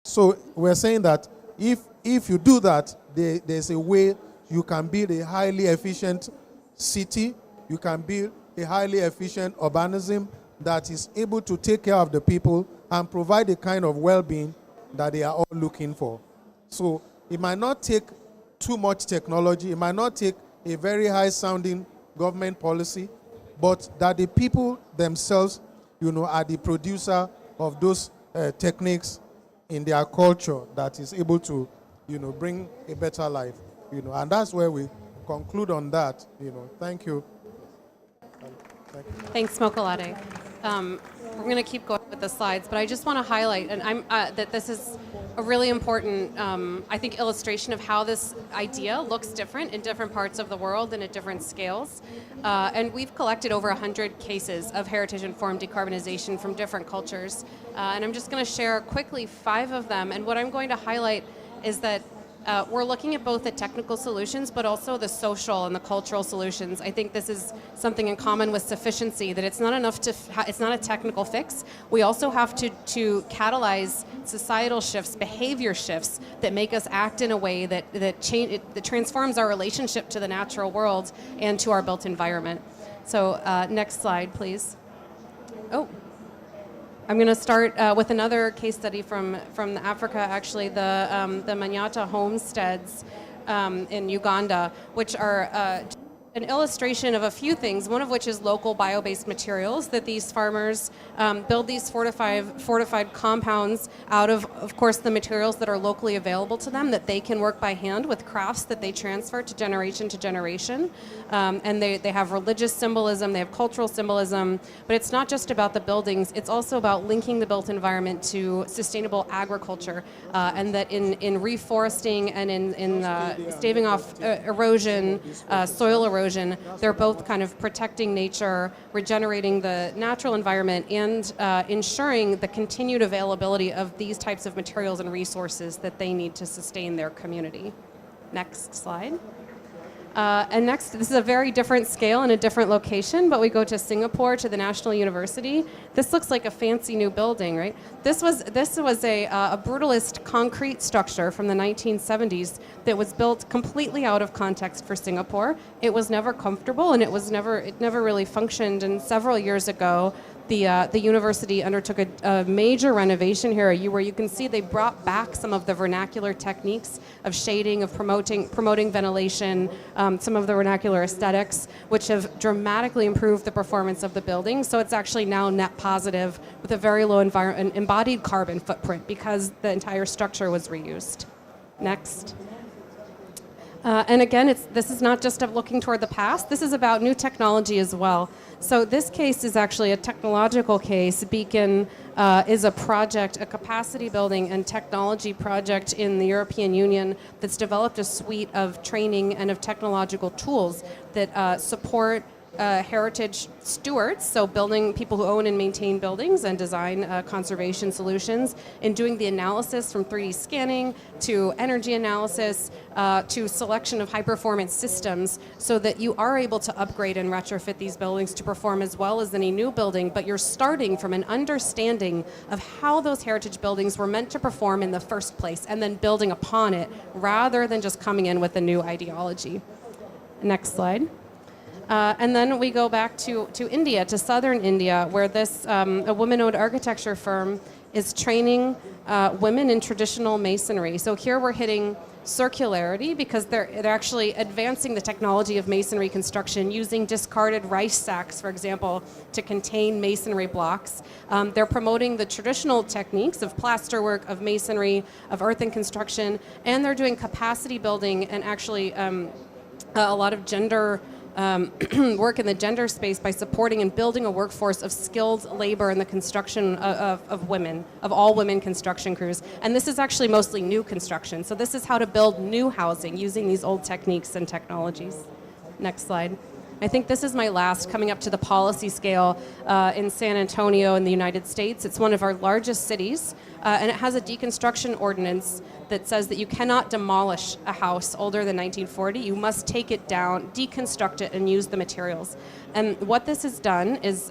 S6: So we're saying that if you do that, there's a way you can build a highly efficient city, you can build a highly efficient urbanism that is able to take care of the people and provide the kind of well-being that they are all looking for. So it might not take too much technology, it might not take a very high-sounding government policy, but that the people themselves, are the producer of those techniques in their culture that is able to, bring a better life, and that's where we conclude on that, Thank you.
S4: Thanks, Mokolade. We're going to keep going with the slides, but I just want to highlight, and that this is a really important, I think, illustration of how this idea looks different in different parts of the world and at different scales. And we've collected over 100 cases of heritage-informed decarbonization from different cultures. And I'm just going to share quickly 5 of them. And what I'm going to highlight is that we're looking at both the technical solutions, but also the social and the cultural solutions. I think this is something in common with sufficiency, that it's not enough to, it's not a technical fix. We also have to catalyze societal shifts, behavior shifts that make us act in a way that transforms our relationship to the natural world and to our built environment. So next slide, please. Oh. I'm going to start with another case study from Africa, actually, the Manyata homesteads in Uganda, which are an illustration of a few things, one of which is local bio-based materials, that these farmers build these fortified compounds out of course, the materials that are locally available to them, that they can work by hand with crafts that they transfer to generation. And they have religious symbolism, they have cultural symbolism, but it's not just about the buildings, it's also about linking the built environment to sustainable agriculture, and that in reforesting and in staving off erosion, soil erosion, they're both kind of protecting nature, regenerating the natural environment, and ensuring the continued availability of these types of materials and resources that they need to sustain their community. Next slide. And next, this is a very different scale and a different location, but we go to Singapore, to the National University. This looks like a fancy new building, right? This was a brutalist concrete structure from the 1970s that was built completely out of context for Singapore. It was never comfortable, and it never really functioned. And several years ago, the university undertook a major renovation here, where you can see they brought back some of the vernacular techniques of shading, of promoting ventilation, some of the vernacular aesthetics, which have dramatically improved the performance of the building. So it's actually now net positive with a very low embodied carbon footprint because the entire structure was reused. Next. And again, this is not just looking toward the past, this is about new technology as well. So this case is actually a technological case. Beacon is a project, a capacity building and technology project in the European Union that's developed a suite of training and of technological tools that support heritage stewards, so people who own and maintain buildings and design conservation solutions, in doing the analysis from 3D scanning to energy analysis to selection of high-performance systems, so that you are able to upgrade and retrofit these buildings to perform as well as any new building, but you're starting from an understanding of how those heritage buildings were meant to perform in the first place, and then building upon it, rather than just coming in with a new ideology. Next slide. And then we go back to India, to southern India, where a woman-owned architecture firm is training women in traditional masonry. So here we're hitting circularity because they're actually advancing the technology of masonry construction using discarded rice sacks, for example, to contain masonry blocks. They're promoting the traditional techniques of plasterwork, of masonry, of earthen construction, and they're doing capacity building and actually a lot of gender work in the gender space by supporting and building a workforce of skilled labor in the construction of women, of all women construction crews. And this is actually mostly new construction. So this is how to build new housing using these old techniques and technologies. Next slide. I think this is my last, coming up to the policy scale in San Antonio in the United States. It's one of our largest cities, and it has a deconstruction ordinance that says that you cannot demolish a house older than 1940. You must take it down, deconstruct it, and use the materials. And what this has done is,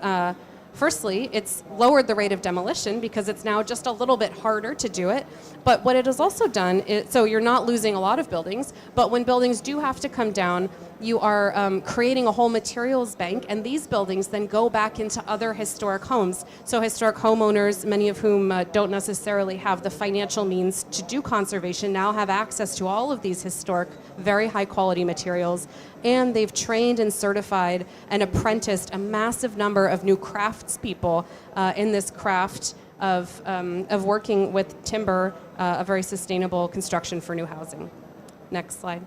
S4: firstly, it's lowered the rate of demolition because it's now just a little bit harder to do it. But what it has also done is, so you're not losing a lot of buildings, but when buildings do have to come down, you are creating a whole materials bank, and these buildings then go back into other historic homes. So historic homeowners, many of whom don't necessarily have the financial means to do conservation, now have access to all of these historic, very high quality materials. And they've trained and certified and apprenticed a massive number of new craftspeople in this craft of working with timber, a very sustainable construction for new housing. Next slide.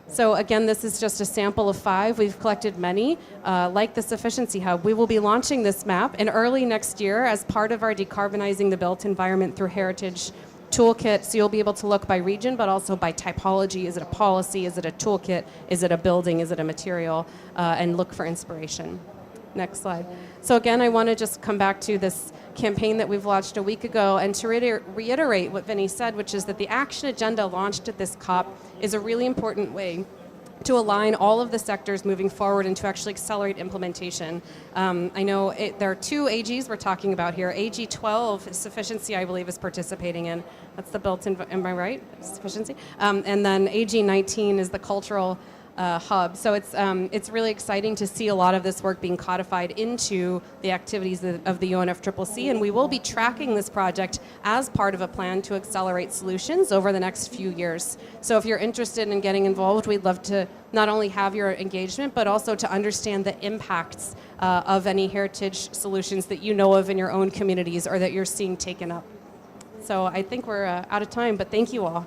S4: So again, this is just a sample of 5. We've collected many, like the Sufficiency Hub. We will be launching this map in early next year as part of our Decarbonizing the Built Environment Through Heritage toolkit. So you'll be able to look by region, but also by typology. Is it a policy? Is it a toolkit? Is it a building? Is it a material? And look for inspiration. Next slide. So again, I want to just come back to this campaign that we've launched a week ago and to reiterate what Vinny said, which is that the action agenda launched at this COP is a really important way to align all of the sectors moving forward and to actually accelerate implementation. I know there are 2 AGs we're talking about here. AG 12, Sufficiency, I believe, is participating in. That's the built, am I right? Sufficiency. And then AG 19 is the cultural hub. So it's really exciting to see a lot of this work being codified into the activities of the UNFCCC, and we will be tracking this project as part of a plan to accelerate solutions over the next few years. So if you're interested in getting involved, we'd love to not only have your engagement, but also to understand the impacts of any heritage solutions that you know of in your own communities or that you're seeing taken up. So I think we're out of time, but thank you all.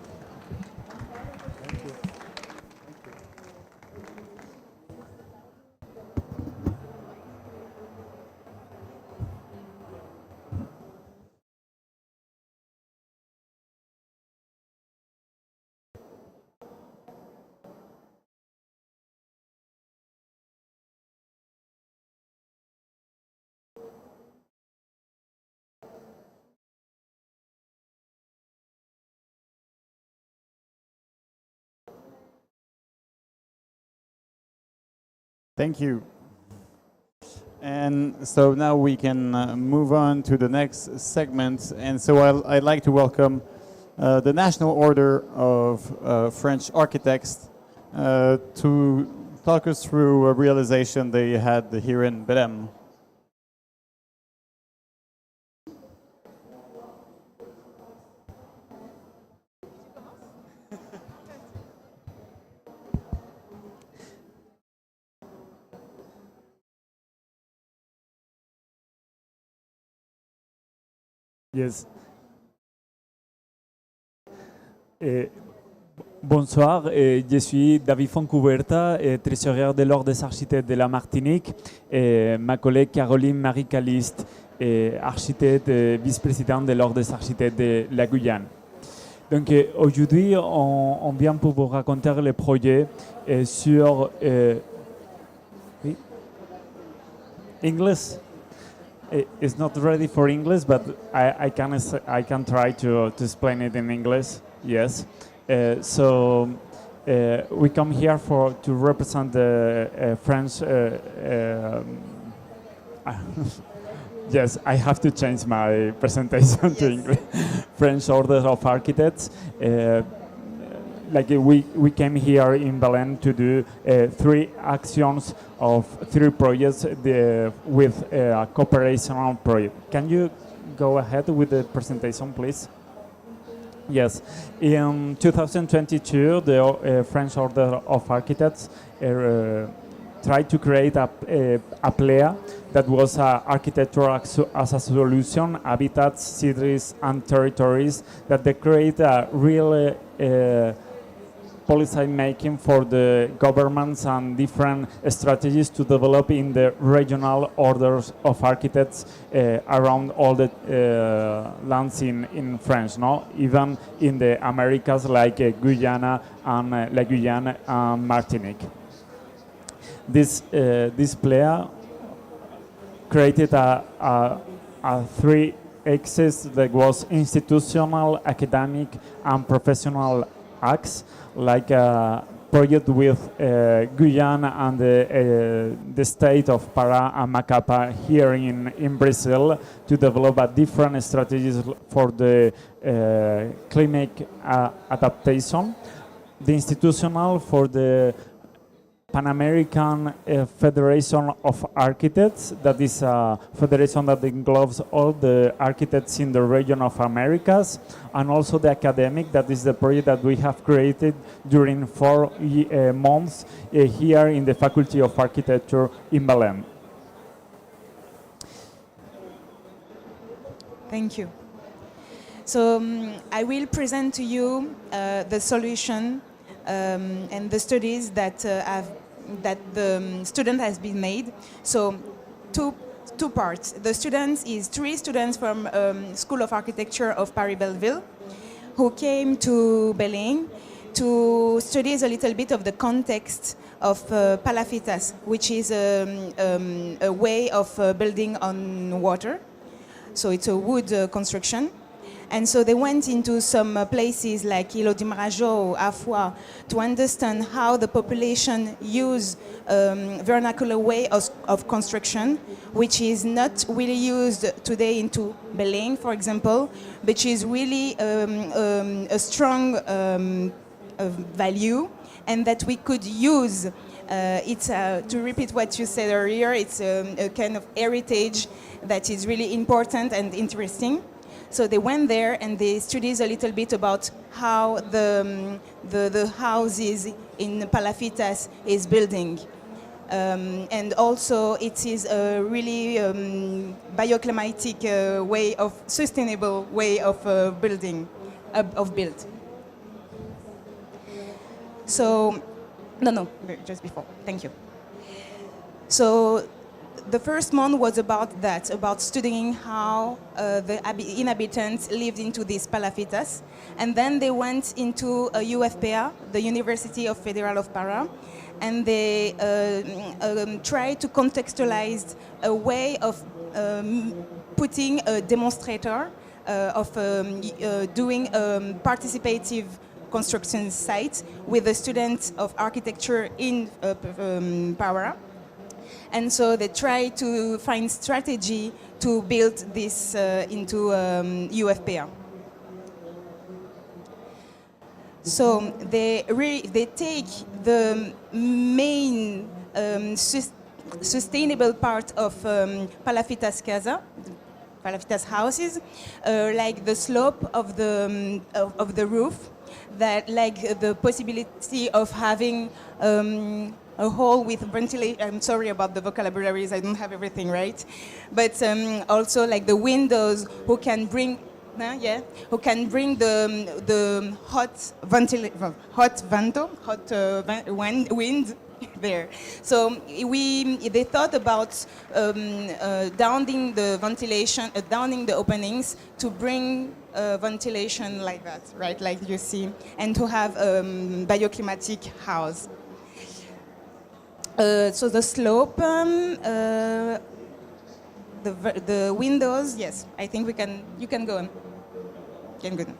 S1: Thank you. And so now we can move on to the next segment. And so I'd like to welcome the National Order of French Architects to talk us through a realization they had here in Belém.
S7: Yes. Bonsoir, je suis David Foncouberta, trésorier de l'Ordre des architectes de la Martinique, et ma collègue Caroline Marie-Caliste, architecte et vice-présidente de l'Ordre des architectes de la Guyane. Donc aujourd'hui, on vient pour vous raconter le projet sur... oui? English? It's not ready for English, but I can try to explain it in English. Yes. So we come here to represent the French. Yes, I have to change my presentation to English. French Order of Architects. Like we came here in Belém to do 3 actions of 3 projects with a cooperation project. Can you go ahead with the presentation, please? Yes, in 2022, the French Order of Architects tried to create a PLEA that was architecture as a solution, habitats, cities, and territories, that they create a real policy making for the governments and different strategies to develop in the regional orders of architects around all the lands in France, no? Even in the Americas like Guyana and La Guyane and Martinique. This player created a three axis that was institutional, academic, and professional acts, like a project with Guyana and the state of Pará and Macapá here in Brazil to develop a different strategies for the climate adaptation. The institutional for the Pan American Federation of Architects, that is a federation that englobes all the architects in the region of Americas, and also the academic, that is the project that we have created during 4 months here in the Faculty of Architecture in Belém.
S8: Thank you. So I will present to you the solution and the studies that the student has been made. So two parts. The students is 3 students from School of Architecture of Paris-Belleville who came to Belém to study a little bit of the context of palafitas, which is a way of building on water. So it's a wood construction. And so they went into some places like Ilho de Marajó, Afua, to understand how the population use vernacular way of construction, which is not really used today into Belém, for example, which is really a strong value, and that we could use. It's to repeat what you said earlier, it's a kind of heritage that is really important and interesting. So they went there and they studied a little bit about how the houses in Palafitas is building. And also it is a really bioclimatic way of, sustainable way of building, of build. So, no, just before, thank you. So the first month was about that, about studying how the inhabitants lived into these palafitas. And then they went into a UFPA, the University of Federal of Pará, and they tried to contextualize a way of putting a demonstrator, of doing a participative construction site with the students of architecture in Pará. And so they try to find strategy to build this into UFPA. So they take the main sustainable part of Palafitas Casa, Palafitas houses, like the slope of the roof, that like the possibility of having a hole with ventilation. I'm sorry about the vocabularies, I don't have everything right. But also like the windows who can bring the wind there. So they thought about downing the ventilation, downing the openings to bring ventilation like that, right, like you see, and to have a bioclimatic house. So the slope, the windows, yes, I think you can go on. Can go on.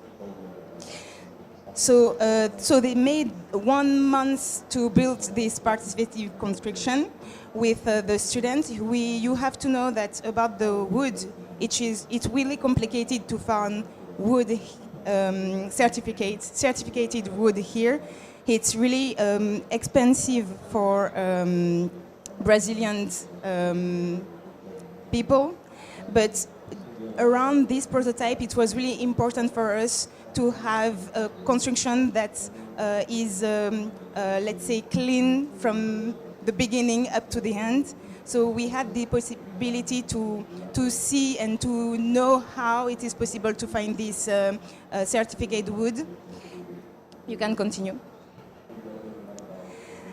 S8: So, so they made 1 month to build this participative construction with the students. You have to know that about the wood, it's really complicated to find wood certificated wood here. It's really expensive for Brazilian people, but around this prototype, it was really important for us to have a construction that is, let's say, clean from the beginning up to the end. So we had the possibility to see and to know how it is possible to find this certificate wood. You can continue.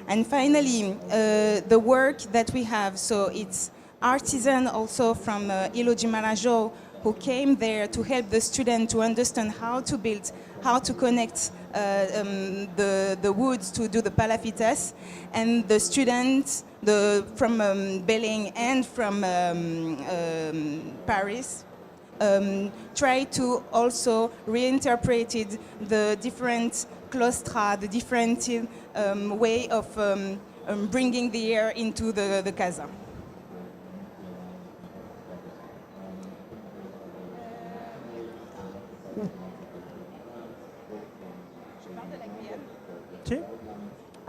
S8: And finally, the work that we have, so it's artisan also from Iloji Marajo, who came there to help the student to understand how to build, how to connect the woods to do the palafitas. And the students from Belém and from Paris try to also reinterpret the different claustra, the different way of bringing the air into the casa.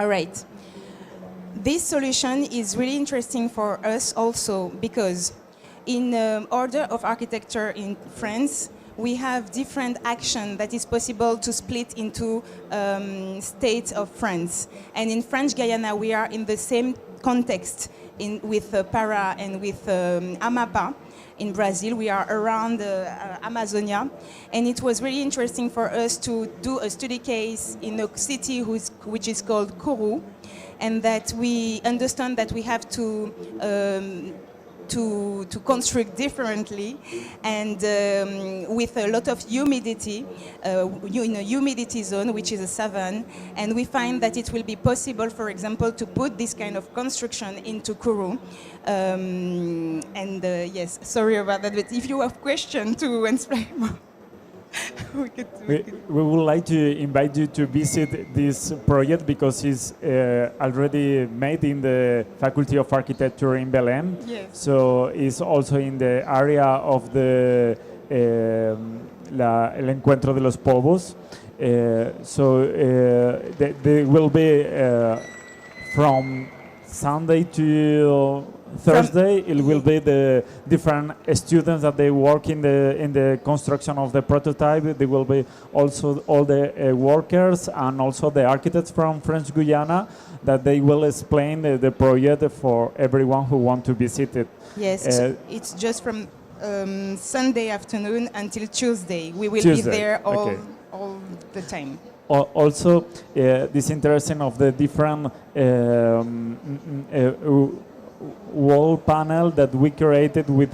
S8: All right. This solution is really interesting for us also because in order of architecture in France, we have different action that is possible to split into states of France. And in French Guiana, we are in the same context with Para and with Amapá. In Brazil, we are around Amazonia, and it was really interesting for us to do a study case in a city which is called Kourou, and that we understand that we have to construct differently and with a lot of humidity in a humidity zone, which is a savanne, and we find that it will be possible, for example, to put this kind of construction into Kourou. Yes, sorry about that, but if you have questions to explain more.
S7: We would like to invite you to visit this project because it's already made in the Faculty of Architecture in Belém.
S8: Yes.
S7: So it's also in the area of the El Encuentro de los Povos. They will be from Sunday to Thursday. It will be the different students that they work in the construction of the prototype. They will be also all the workers and also the architects from French Guiana that they will explain the project for everyone who want to visit it.
S8: Yes, it's just from Sunday afternoon until Tuesday. We will be there all the time.
S7: Also, this interesting of the different wall panel that we created with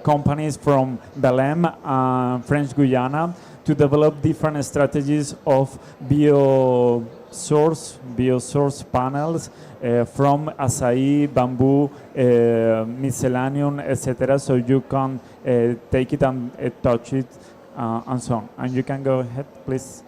S7: companies from Belém and French Guiana to develop different strategies of biosource panels from acai, bamboo, miscellaneum, etc. So you can take it and touch it and so on. And you can go ahead, please.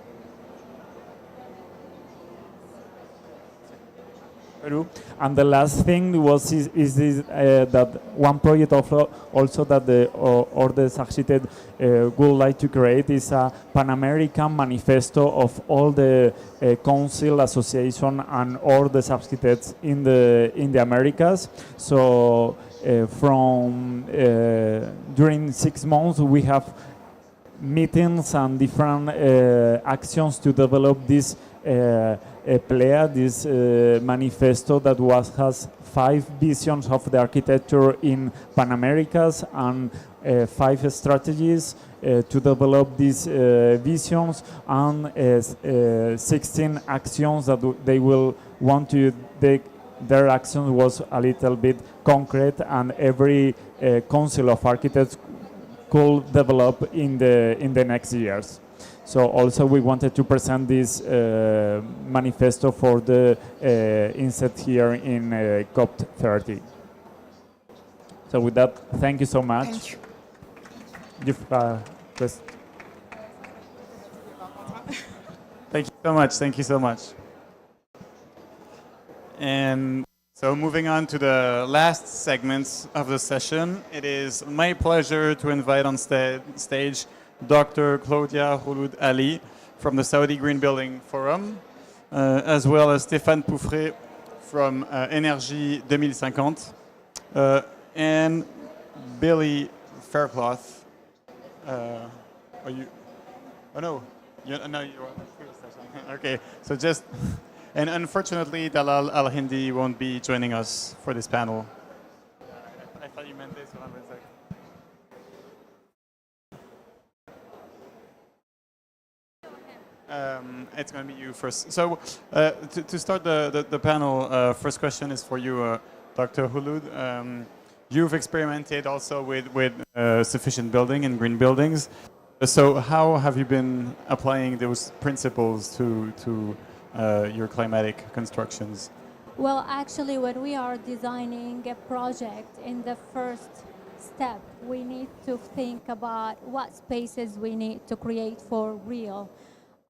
S7: And the last thing is this, that one project also that the Ordres Architectes would like to create is a Pan-American manifesto of all the council, association, and Ordres Architectes in the Americas. So from during 6 months we have meetings and different actions to develop this this manifesto that has 5 visions of the architecture in Pan Americas and 5 strategies to develop these visions and 16 actions that they will want to take. Their action was a little bit concrete, and every council of architects could develop in the next years. So also we wanted to present this manifesto for the inset here in COP30. So with that, thank you so much.
S8: Thank you.
S1: Thank you so much. Thank you so much. And so moving on to the last segments of the session, it is my pleasure to invite on stage Dr. Claudia Houloud Ali from the Saudi Green Building Forum, as well as Stéphane Pouffret from Énergie 2050, and Billy Faircloth. Oh no, no, you're on the first session. Okay, so just, and unfortunately, Dalal Al Hindi won't be joining us for this panel. I thought you meant this. Hold on a second. It's going to be you first. So to start the panel, first question is for you, Dr. Hulud. You've experimented also with sufficient building and green buildings. So how have you been applying those principles to your climatic constructions?
S9: Well, actually, when we are designing a project, in the first step, we need to think about what spaces we need to create for real.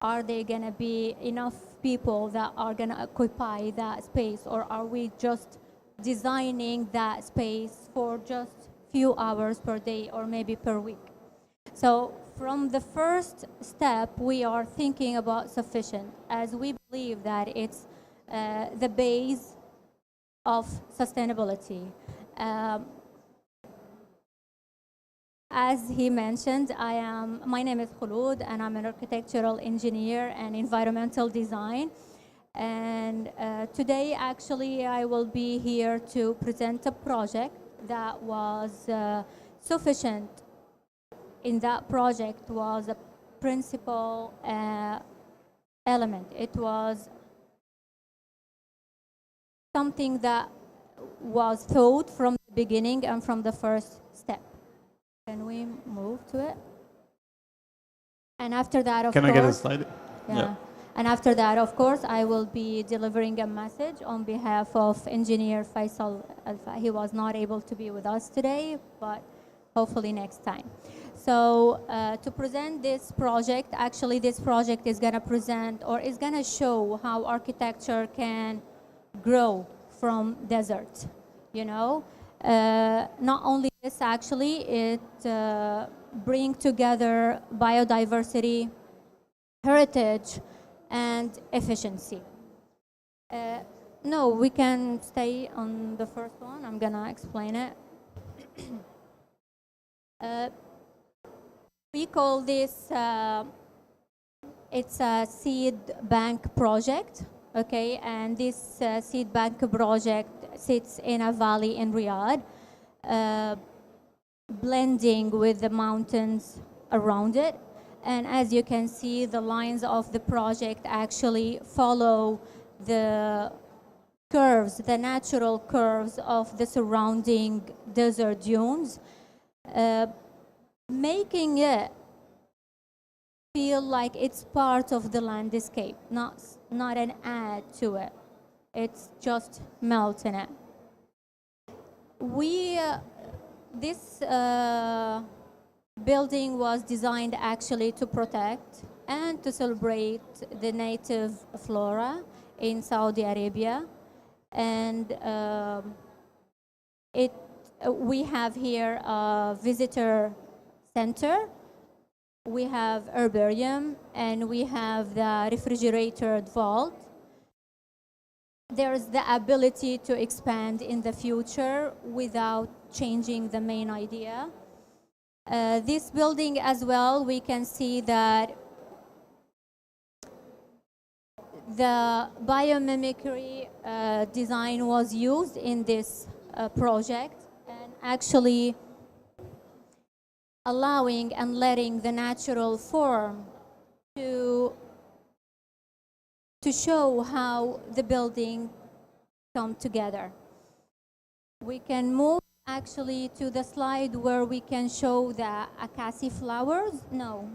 S9: Are there going to be enough people that are going to occupy that space, or are we just designing that space for just few hours per day or maybe per week? So from the first step, we are thinking about sufficient, as we believe that it's the base of sustainability. As he mentioned, my name is Khulud, and I'm an architectural engineer and environmental design. And today, actually, I will be here to present a project that was sufficient. In that project was a principal element. It was something that was thought from the beginning and from the first step. Can we move to it? And after that, of course...
S1: Can I get a slide?
S9: Yeah. And after that, of course, I will be delivering a message on behalf of Engineer Faisal Alfa. He was not able to be with us today, but hopefully next time. So to present this project, actually this project is going to present, or is going to show how architecture can grow from desert, you know. Not only this, actually, it brings together biodiversity, heritage, and efficiency. No, we can stay on the first one. I'm going to explain it. We call this, it's a seed bank project, okay? And this seed bank project sits in a valley in Riyadh, blending with the mountains around it. And as you can see, the lines of the project actually follow the curves, the natural curves of the surrounding desert dunes, making it feel like it's part of the landscape, not an add to it. It's just melting it. This building was designed actually to protect and to celebrate the native flora in Saudi Arabia. And we have here a visitor center, we have herbarium, and we have the refrigerated vault. There's the ability to expand in the future without changing the main idea. This building as well, we can see that the biomimicry design was used in this project, and actually allowing and letting the natural form to show how the building come together. We can move actually to the slide where we can show the acacia flowers. No,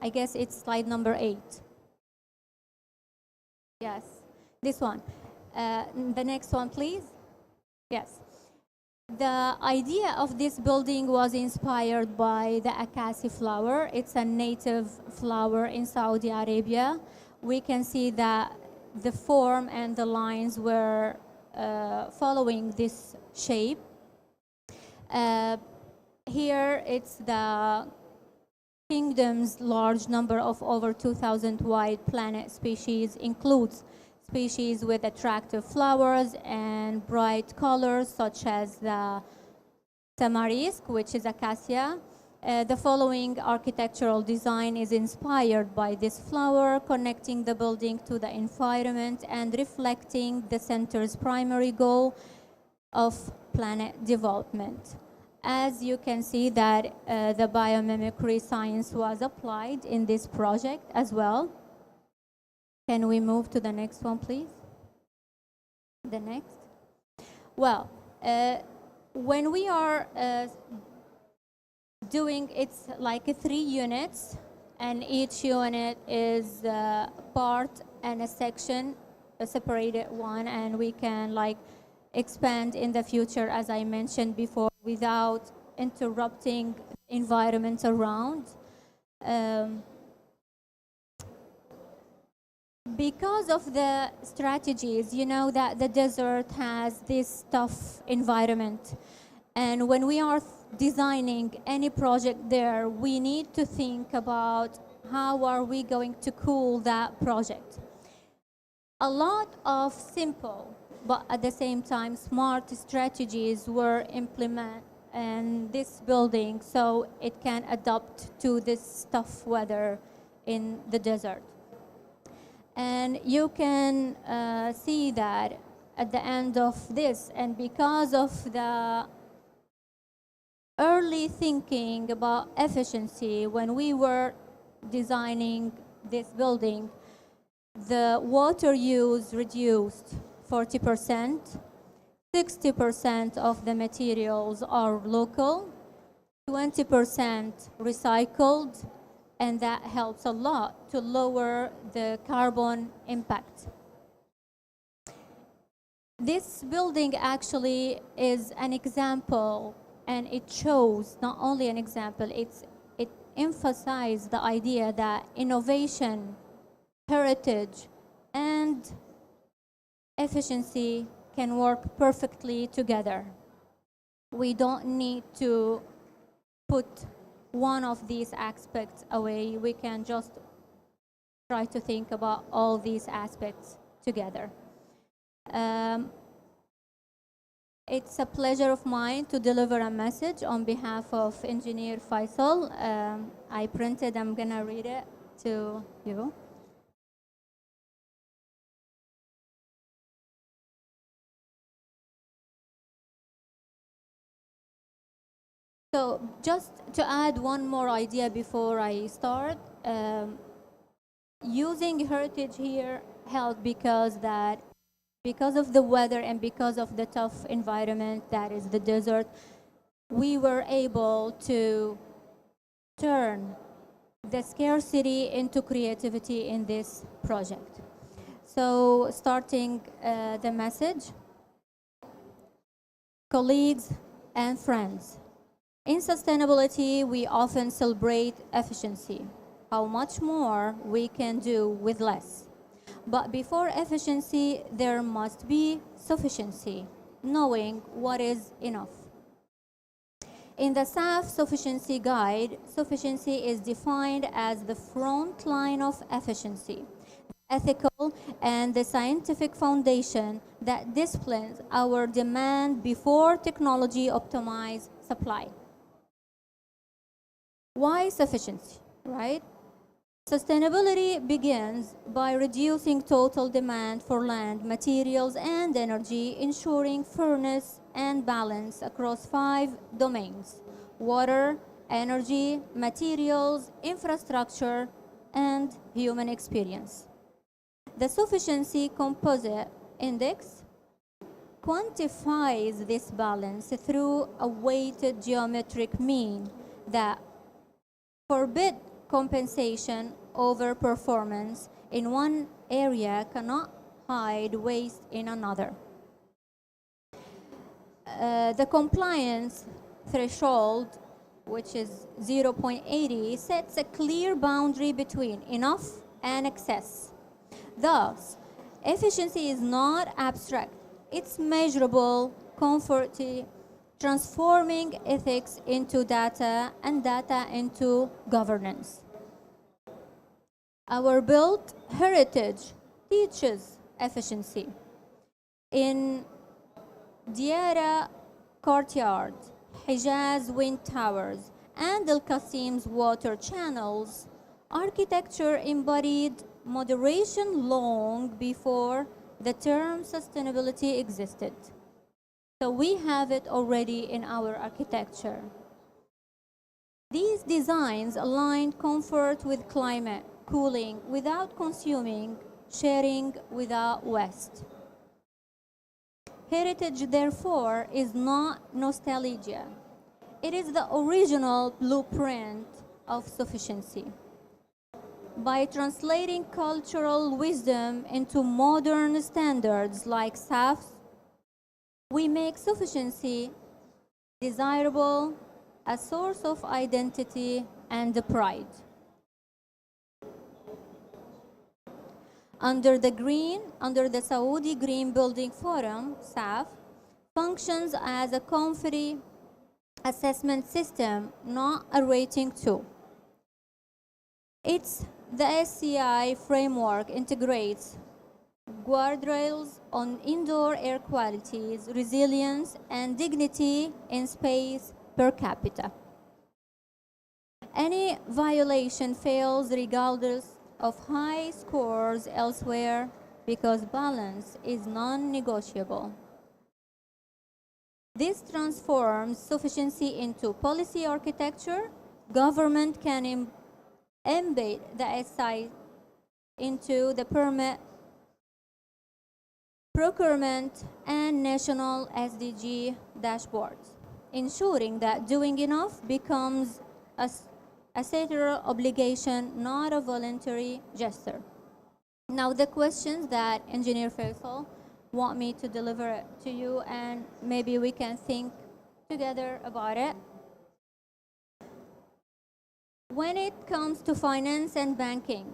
S9: I guess it's slide number 8. Yes, this one. The next one, please. Yes. The idea of this building was inspired by the acacia flower. It's a native flower in Saudi Arabia. We can see that the form and the lines were following this shape. Here it's the kingdom's large number of over 2,000 wide planet species includes species with attractive flowers and bright colors such as the tamarisk, which is acacia, The following architectural design is inspired by this flower, connecting the building to the environment and reflecting the center's primary goal of planet development. As you can see that the biomimicry science was applied in this project as well. Can we move to the next one, please? The next. Well, when we are doing, it's like 3 units, and each unit is a part and a section, a separated one, and we can like expand in the future, as I mentioned before, without interrupting environment around. Because of the strategies, you know that the desert has this tough environment. And when we are designing any project there, we need to think about how are we going to cool that project. A lot of simple, but at the same time smart strategies were implemented in this building so it can adapt to this tough weather in the desert. And you can see that at the end of this, and because of the early thinking about efficiency when we were designing this building, the water use reduced 40%, 60% of the materials are local, 20% recycled, and that helps a lot to lower the carbon impact. This building actually is an example, and it shows not only an example, it emphasizes the idea that innovation, heritage, and efficiency can work perfectly together. We don't need to put one of these aspects away. We can just try to think about all these aspects together. It's a pleasure of mine to deliver a message on behalf of Engineer Faisal. I printed, I'm gonna read it to you. So just to add one more idea before I start, using heritage here helped because of the weather and because of the tough environment that is the desert, we were able to turn the scarcity into creativity in this project. So starting the message, colleagues and friends. In sustainability, we often celebrate efficiency, how much more we can do with less. But before efficiency, there must be sufficiency, knowing what is enough. In the SAF Sufficiency Guide, sufficiency is defined as the front line of efficiency, ethical and the scientific foundation that disciplines our demand before technology optimize supply. Why sufficiency, right? Sustainability begins by reducing total demand for land, materials, and energy, ensuring fairness and balance across 5 domains: water, energy, materials, infrastructure, and human experience. The Sufficiency Composite Index quantifies this balance through a weighted geometric mean that forbids compensation over performance in one area cannot hide waste in another. The compliance threshold, which is 0.80, sets a clear boundary between enough and excess. Thus, efficiency is not abstract. It's measurable, comforting, transforming ethics into data and data into governance. Our built heritage teaches efficiency. In Diara Courtyard, Hijaz Wind Towers, and Al Qasim's water channels, architecture embodied moderation long before the term sustainability existed. So we have it already in our architecture. These designs aligned comfort with climate, cooling without consuming, sharing without waste. Heritage, therefore, is not nostalgia. It is the original blueprint of sufficiency. By translating cultural wisdom into modern standards like SAFs, we make sufficiency desirable, a source of identity and pride. Under the Saudi Green Building Forum, SAF, functions as a comfort assessment system, not a rating tool. The SCI framework integrates guardrails on indoor air qualities, resilience, and dignity in space per capita. Any violation fails regardless of high scores elsewhere because balance is non-negotiable. This transforms sufficiency into policy architecture. Government can embed the SI into the permit, procurement, and national SDG dashboards, ensuring that doing enough becomes a statutory obligation, not a voluntary gesture. Now, the questions that Engineer Faisal want me to deliver to you, and maybe we can think together about it. When it comes to finance and banking,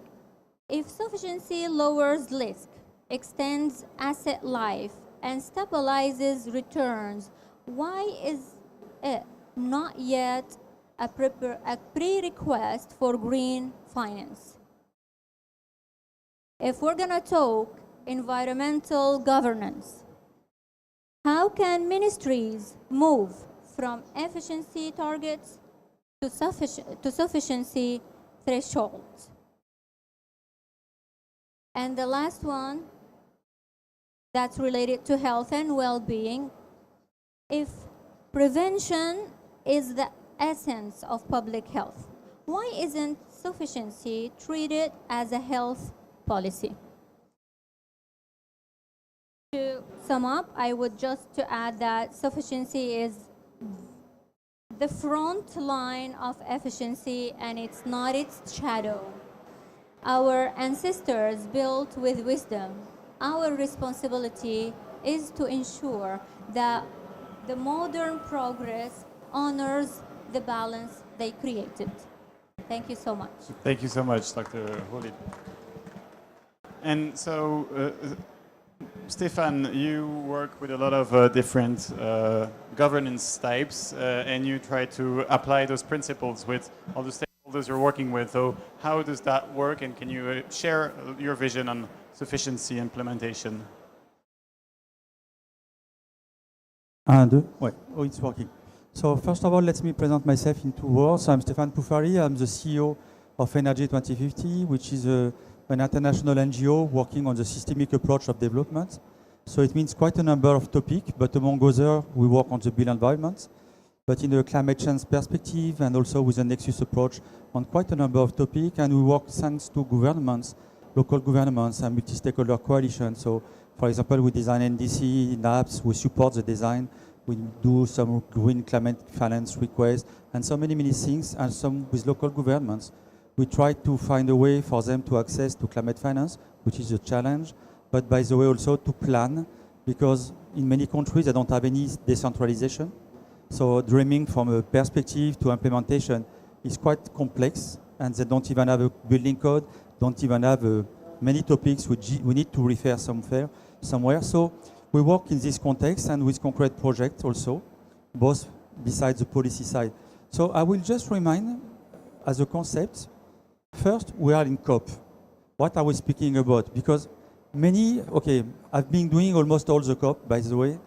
S9: if sufficiency lowers risk, extends asset life, and stabilizes returns, why is it not yet a prerequisite for green finance? If we're going to talk environmental governance, how can ministries move from efficiency targets to sufficiency thresholds? And the last one, that's related to health and well-being. If prevention is the essence of public health, why isn't sufficiency treated as a health policy? To sum up, I would just to add that sufficiency is the front line of efficiency and it's not its shadow. Our ancestors built with wisdom. Our responsibility is to ensure that the modern progress honors the balance they created. Thank you so much.
S1: Thank you so much, Dr. Holid. And so, Stefan, you work with a lot of different governance types, and you try to apply those principles with all the stakeholders you're working with. So how does that work, and can you share your vision on sufficiency implementation?
S10: Ouais. Oh, it's working. So first of all, let me present myself in 2 words. So I'm Stéphane Poufari. I'm the CEO of Energy 2050, which is an international NGO working on the systemic approach of development. So it means quite a number of topics, but among others, we work on the built environment, but in a climate change perspective and also with a nexus approach on quite a number of topics. And we work thanks to governments, local governments and multi-stakeholder coalitions. So for example, we design NDC, NAPS, we support the design, we do some green climate finance requests, and so many things, and some with local governments. We try to find a way for them to access to climate finance, which is a challenge, but by the way also to plan, because in many countries they don't have any decentralization. So dreaming from a perspective to implementation is quite complex, and they don't even have a building code, don't even have many topics which we need to refer somewhere. So we work in this context and with concrete projects also, both besides the policy side. So I will just remind, as a concept, first we are in COP. What are we speaking about? Because I've been doing almost all the COP, by the way,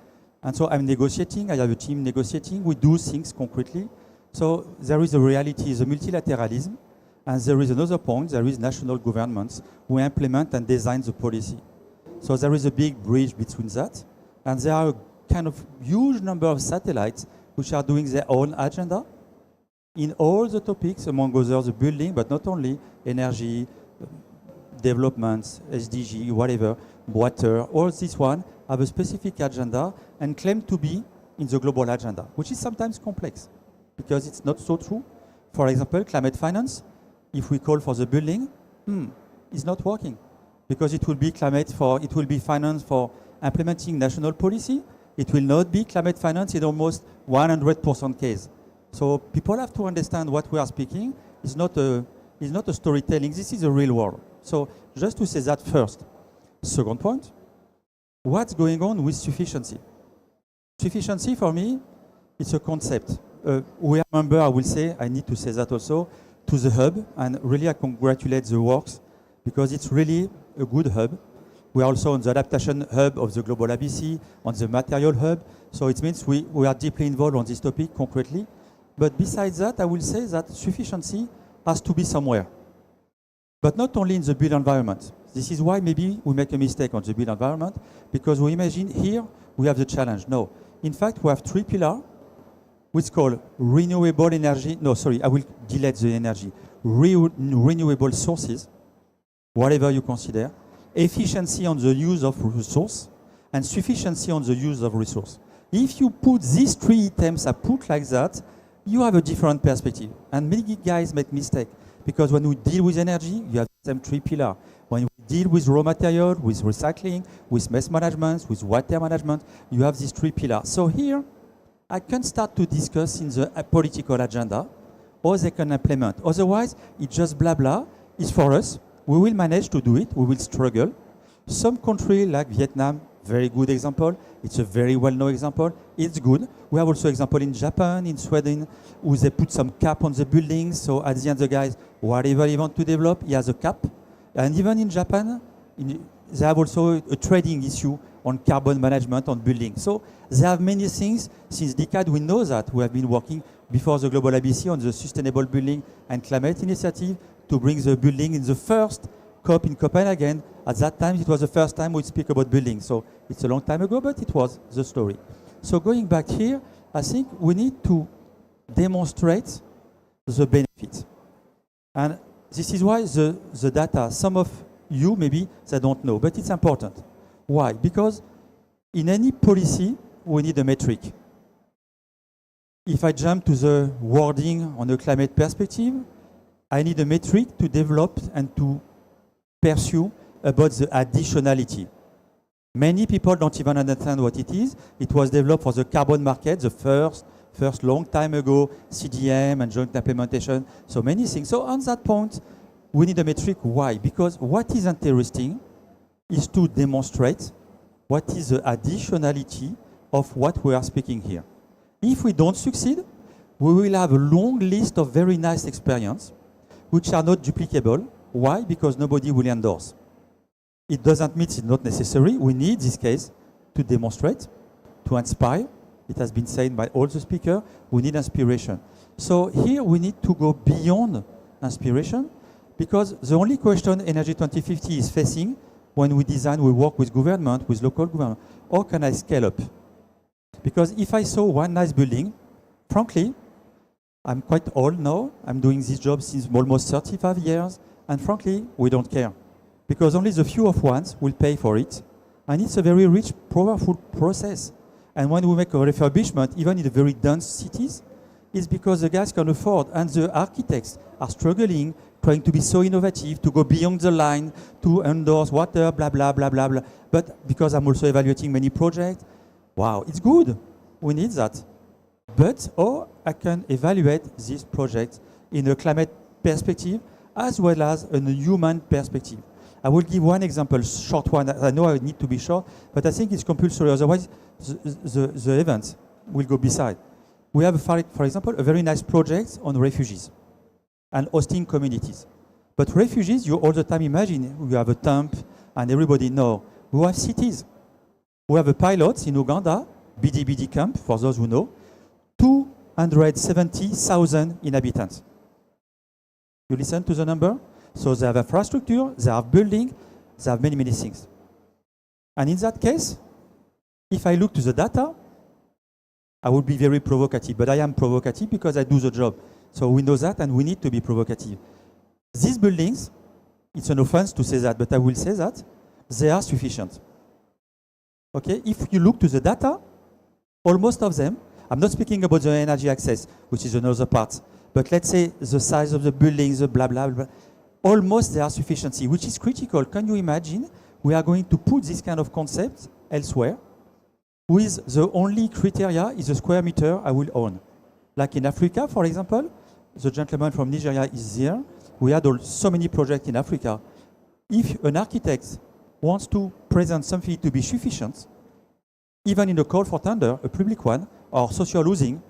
S10: and so I'm negotiating, I have a team negotiating, we do things concretely, So there is a reality, the multilateralism, and there is another point, there is national governments who implement and design the policy. So there is a big bridge between that, and there are a kind of huge number of satellites which are doing their own agenda in all the topics, among others, the building, but not only, energy, developments, SDG, whatever, water, all this one have a specific agenda and claim to be in the global agenda, which is sometimes complex because it's not so true. For example, climate finance, if we call for the building, it's not working because it will be finance for implementing national policy. It will not be climate finance in almost 100% case. So people have to understand what we are speaking is not a storytelling. This is a real world. So just to say that first. Second point, what's going on with sufficiency? Sufficiency for me, it's a concept. We are a member, I will say, I need to say that also, to the hub, and really I congratulate the works because it's really a good hub. We are also on the adaptation hub of the Global ABC, on the material hub. So it means we are deeply involved on this topic concretely. But besides that, I will say that sufficiency has to be somewhere. But not only in the built environment. This is why maybe we make a mistake on the built environment, because we imagine here we have the challenge. No. In fact, we have 3 pillars, which call renewable energy. No, sorry, I will delete the energy. Renewable sources, whatever you consider. Efficiency on the use of resource, and sufficiency on the use of resource. If you put these 3 items are put like that, you have a different perspective. And many guys make mistake because when we deal with energy, you have the same 3 pillars. When we deal with raw material, with recycling, with waste management, with water management, you have these 3 pillars. So here, I can start to discuss in the political agenda, or they can implement. Otherwise, it's just blah blah. It's for us. We will manage to do it. We will struggle. Some country like Vietnam, very good example. It's a very well-known example. It's good. We have also example in Japan, in Sweden, who they put some cap on the buildings. So at the end, the guys, whatever he want to develop, he has a cap. And even in Japan, they have also a trading issue on carbon management on buildings. So they have many things. Since decades, we know that. We have been working before the Global ABC on the Sustainable Building and Climate Initiative to bring the building in the first COP in Copenhagen. At that time, it was the first time we speak about buildings. So it's a long time ago, but it was the story. So going back here, I think we need to demonstrate the benefit. And this is why the data, some of you maybe they don't know, but it's important. Why? Because in any policy, we need a metric. If I jump to the wording on the climate perspective, I need a metric to develop and to pursue about the additionality. Many people don't even understand what it is. It was developed for the carbon market, the first long time ago, CDM and joint implementation, so many things. So on that point, we need a metric. Why? Because what is interesting is to demonstrate what is the additionality of what we are speaking here. If we don't succeed, we will have a long list of very nice experiences which are not duplicable. Why? Because nobody will endorse. It doesn't mean it's not necessary. We need this case to demonstrate, to inspire. It has been said by all the speakers, we need inspiration. So here we need to go beyond inspiration because the only question Energy 2050 is facing when we design, we work with government, with local government, how can I scale up? Because if I saw one nice building, frankly, I'm quite old now. I'm doing this job since almost 35 years. And frankly, we don't care. Because only the few of ones will pay for it. And it's a very rich, powerful process. And when we make a refurbishment, even in the very dense cities, it's because the guys can afford. And the architects are struggling, trying to be so innovative, to go beyond the line, to endorse water, blah, blah, blah, blah, blah. But because I'm also evaluating many projects, wow, it's good. We need that. But how I can evaluate this project in a climate perspective as well as a human perspective. I will give one example, short one. I know I need to be short, but I think it's compulsory. Otherwise, the event will go beside. We have, for example, a very nice project on refugees and hosting communities. But refugees, you all the time imagine you have a camp and everybody know. We have cities. We have a pilot in Uganda, BDBD camp, for those who know, to 170,000 inhabitants. You listen to the number? So they have infrastructure, they have building, they have many, many things. And in that case, if I look to the data, I would be very provocative, but I am provocative because I do the job. So we know that and we need to be provocative. These buildings, it's an offense to say that, but I will say that, they are sufficient. Okay, if you look to the data, almost of them, I'm not speaking about the energy access, which is another part, but let's say the size of the buildings, the blah, blah, blah, almost they are sufficiency, which is critical. Can you imagine we are going to put this kind of concept elsewhere with the only criteria is the square meter I will own. Like in Africa, for example, the gentleman from Nigeria is here. We had so many projects in Africa. If an architect wants to present something to be sufficient, even in a call for tender, a public one, or social housing,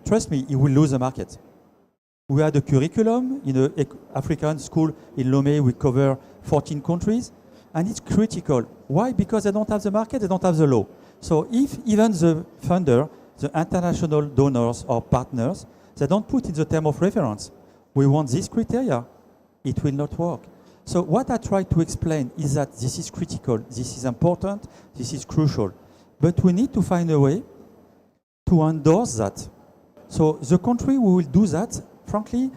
S10: trust me, he will lose the market. We had a curriculum in an African school in Lomé. We cover 14 countries, and it's critical. Why? Because they don't have the market, they don't have the law. So if even the funder, the international donors or partners, they don't put in the term of reference, we want this criteria, it will not work. So what I try to explain is that this is critical, this is important, this is crucial. But we need to find a way to endorse that. So the country who will do that, frankly,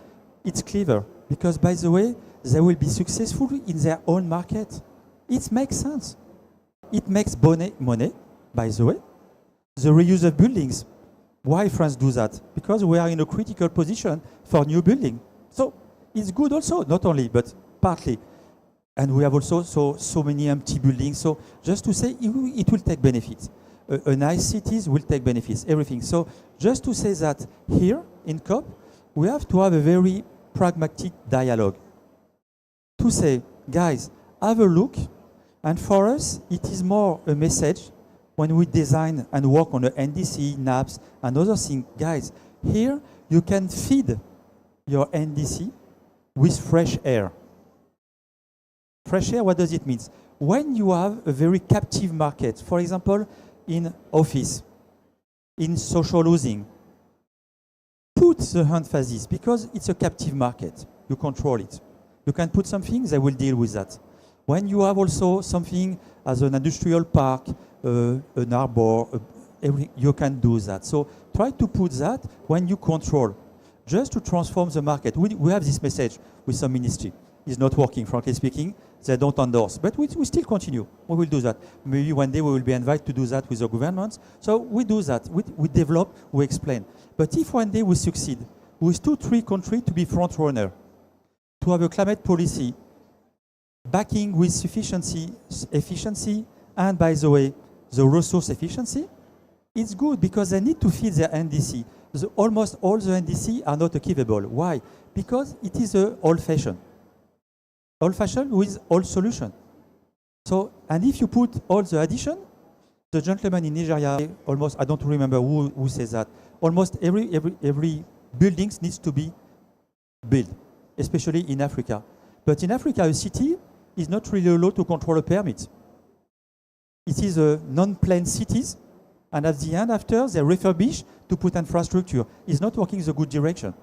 S10: it's clever. Because by the way, they will be successful in their own market. It makes sense. It makes money, by the way. The reuse of buildings. Why France do that? Because we are in a critical position for new building. So it's good also, not only, but partly. And we have also so many empty buildings. So just to say, it will take benefits. A nice cities will take benefits, everything. So just to say that here in COP, we have to have a very pragmatic dialogue. To say, guys, have a look. And for us, it is more a message when we design and work on the NDC, NAPS, and other things. Guys, here you can feed your NDC with fresh air. Fresh air, what does it mean? When you have a very captive market, for example, in office, in social housing, put the emphasis because it's a captive market. You control it. You can put something, they will deal with that. When you have also something as an industrial park, an arbor, you can do that. So try to put that when you control, just to transform the market. We have this message with some ministry. It's not working, frankly speaking. They don't endorse. But we still continue. We will do that. Maybe one day we will be invited to do that with the governments. So we do that. We develop, we explain. But if one day we succeed, with 2-3 countries to be front runner, to have a climate policy, backing with sufficiency, efficiency, and by the way, the resource efficiency, it's good because they need to feed their NDC. Almost all the NDC are not achievable. Why? Because it is old-fashioned. Old-fashioned with old solution. So, and if you put all the addition, the gentleman in Nigeria, almost, I don't remember who says that, almost every building needs to be built, especially in Africa. But in Africa, a city is not really allowed to control a permit. It is a non-planned cities, and at the end, after, they refurbish to put infrastructure. It's not working in the good direction.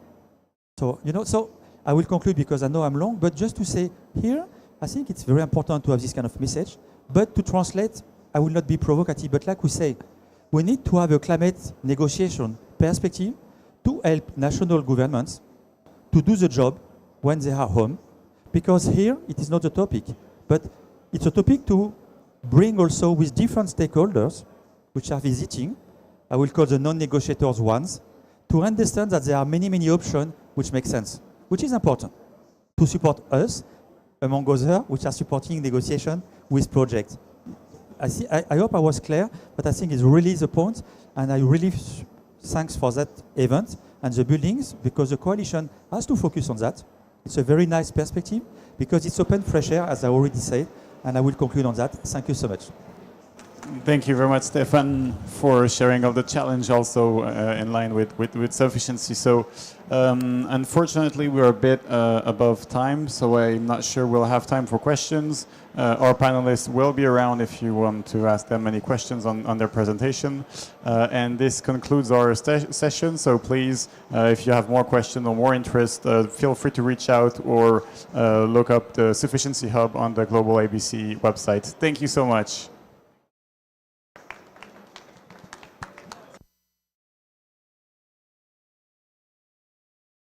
S10: So, so I will conclude because I know I'm long, but just to say here, I think it's very important to have this kind of message, but to translate, I will not be provocative, but like we say, we need to have a climate negotiation perspective to help national governments to do the job when they are home, because here it is not a topic, but it's a topic to bring also with different stakeholders which are visiting, I will call the non-negotiators ones, to understand that there are many, many options which make sense, which is important to support us, among others, which are supporting negotiation with projects. I hope I was clear, but I think it's really the point, and I really thanks for that event and the buildings, because the coalition has to focus on that. It's a very nice perspective, because it's open fresh air, as I already said, and I will conclude on that. Thank you so much.
S1: Thank you very much, Stefan, for sharing of the challenge also in line with sufficiency. So unfortunately, we're a bit above time, so I'm not sure we'll have time for questions. Our panelists will be around if you want to ask them any questions on their presentation. And this concludes our session, so please, if you have more questions or more interest, feel free to reach out or look up the Sufficiency Hub on the Global ABC website. Thank you so much.